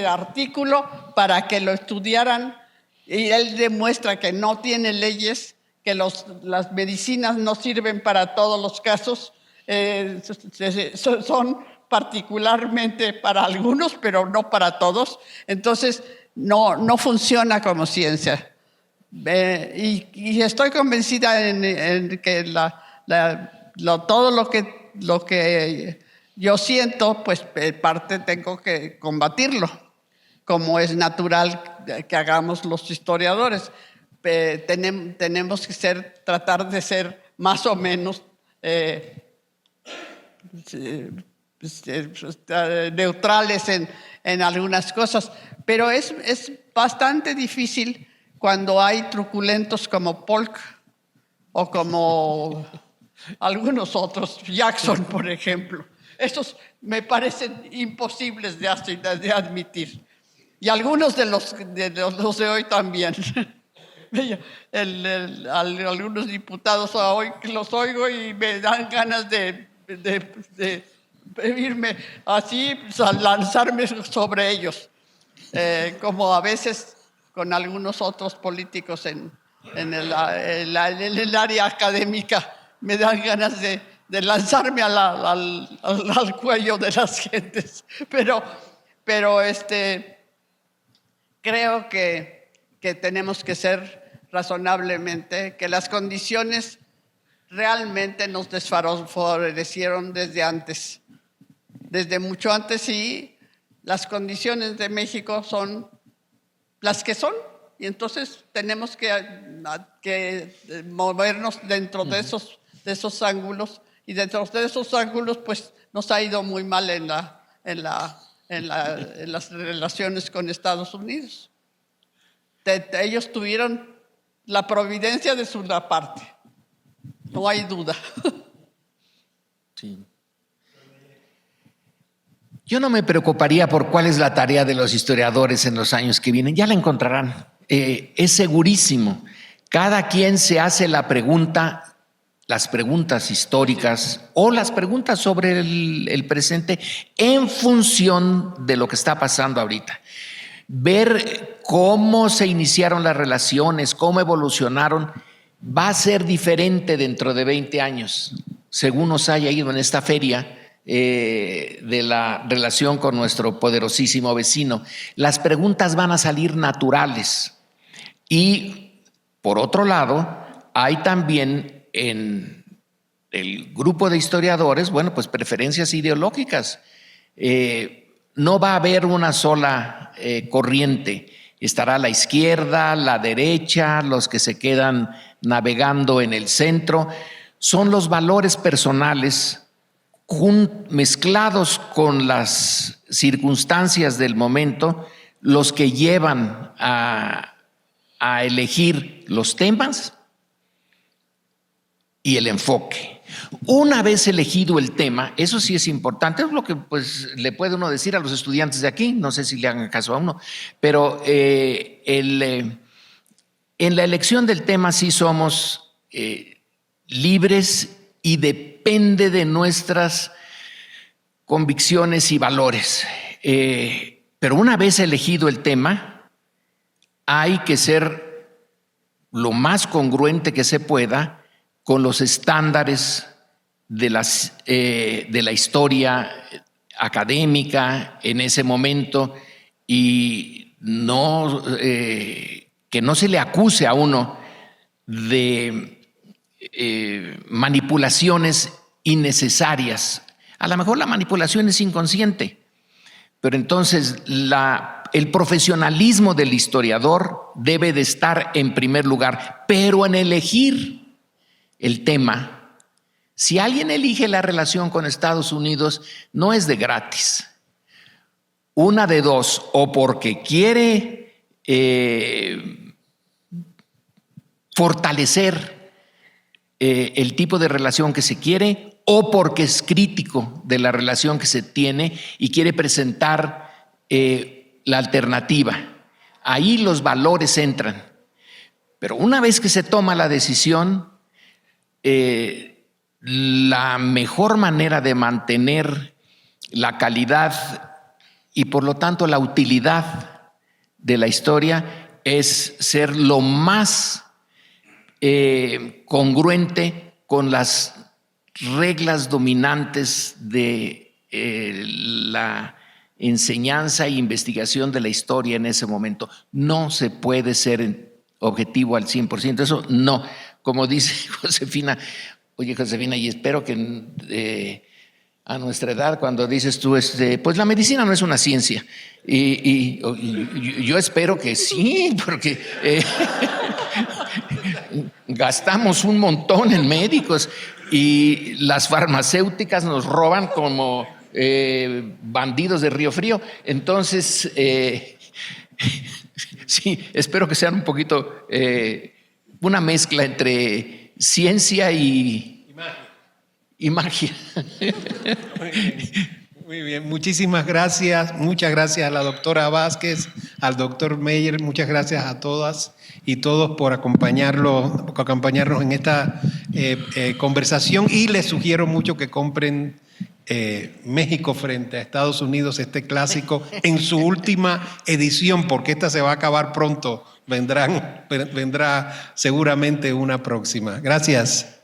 artículo para que lo estudiaran, y él demuestra que no tiene leyes, que las medicinas no sirven para todos los casos, son particularmente para algunos, pero no para todos. Entonces, no funciona como ciencia. Y estoy convencida en que todo lo que yo siento, pues en parte tengo que combatirlo, como es natural que hagamos los historiadores. Tenemos que tratar de ser más o menos neutrales en algunas cosas, pero es bastante difícil cuando hay truculentos como Polk o como algunos otros, Jackson, por ejemplo. Esos me parecen imposibles de admitir. Y algunos de los de hoy también. Algunos diputados hoy los oigo y me dan ganas de irme así, lanzarme sobre ellos, como a veces con algunos otros políticos en el área académica me dan ganas de lanzarme al cuello de las gentes, pero creo que tenemos que ser razonablemente, que las condiciones realmente nos desfavorecieron desde mucho antes, y las condiciones de México son las que son, y entonces tenemos que movernos dentro de esos ángulos, y dentro de esos ángulos pues nos ha ido muy mal en las relaciones con Estados Unidos. Ellos tuvieron la providencia de su parte, no hay duda. Sí. Yo no me preocuparía por cuál es la tarea de los historiadores en los años que vienen, ya la encontrarán. Es segurísimo. Cada quien se hace las preguntas históricas o las preguntas sobre el presente en función de lo que está pasando ahorita. Ver cómo se iniciaron las relaciones, cómo evolucionaron, va a ser diferente dentro de 20 años, según nos haya ido en esta feria de la relación con nuestro poderosísimo vecino. Las preguntas van a salir naturales. Y, por otro lado, hay también en el grupo de historiadores, bueno, pues preferencias ideológicas. No va a haber una sola corriente. Estará la izquierda, la derecha, los que se quedan navegando en el centro. Son los valores personales mezclados con las circunstancias del momento los que llevan a elegir los temas y el enfoque. Una vez elegido el tema, eso sí es importante, es lo que pues le puede uno decir a los estudiantes de aquí, no sé si le hagan caso a uno, pero en la elección del tema sí somos libres y depende de nuestras convicciones y valores. Pero una vez elegido el tema, hay que ser lo más congruente que se pueda con los estándares de la historia académica en ese momento, y que no se le acuse a uno de manipulaciones innecesarias. A lo mejor la manipulación es inconsciente, pero entonces el profesionalismo del historiador debe de estar en primer lugar, pero en elegir el tema. Si alguien elige la relación con Estados Unidos, no es de gratis. Una de dos, o porque quiere fortalecer el tipo de relación que se quiere, o porque es crítico de la relación que se tiene y quiere presentar la alternativa. Ahí los valores entran. Pero una vez que se toma la decisión, la mejor manera de mantener la calidad y por lo tanto la utilidad de la historia es ser lo más congruente con las reglas dominantes de la enseñanza e investigación de la historia en ese momento. No se puede ser objetivo al 100%, eso no. Como dice Josefina, oye Josefina, y espero que a nuestra edad, cuando dices tú, pues la medicina no es una ciencia, y yo espero que sí, porque gastamos un montón en médicos y las farmacéuticas nos roban como bandidos de Río Frío. Entonces, sí, espero que sean un poquito una mezcla entre ciencia y magia. Muy bien, muchísimas gracias. Muchas gracias a la doctora Vázquez, al doctor Meyer. Muchas gracias a todas y todos por acompañarnos en esta conversación. Y les sugiero mucho que compren México frente a Estados Unidos, este clásico, en su última edición, porque esta se va a acabar pronto. Vendrá seguramente una próxima. Gracias.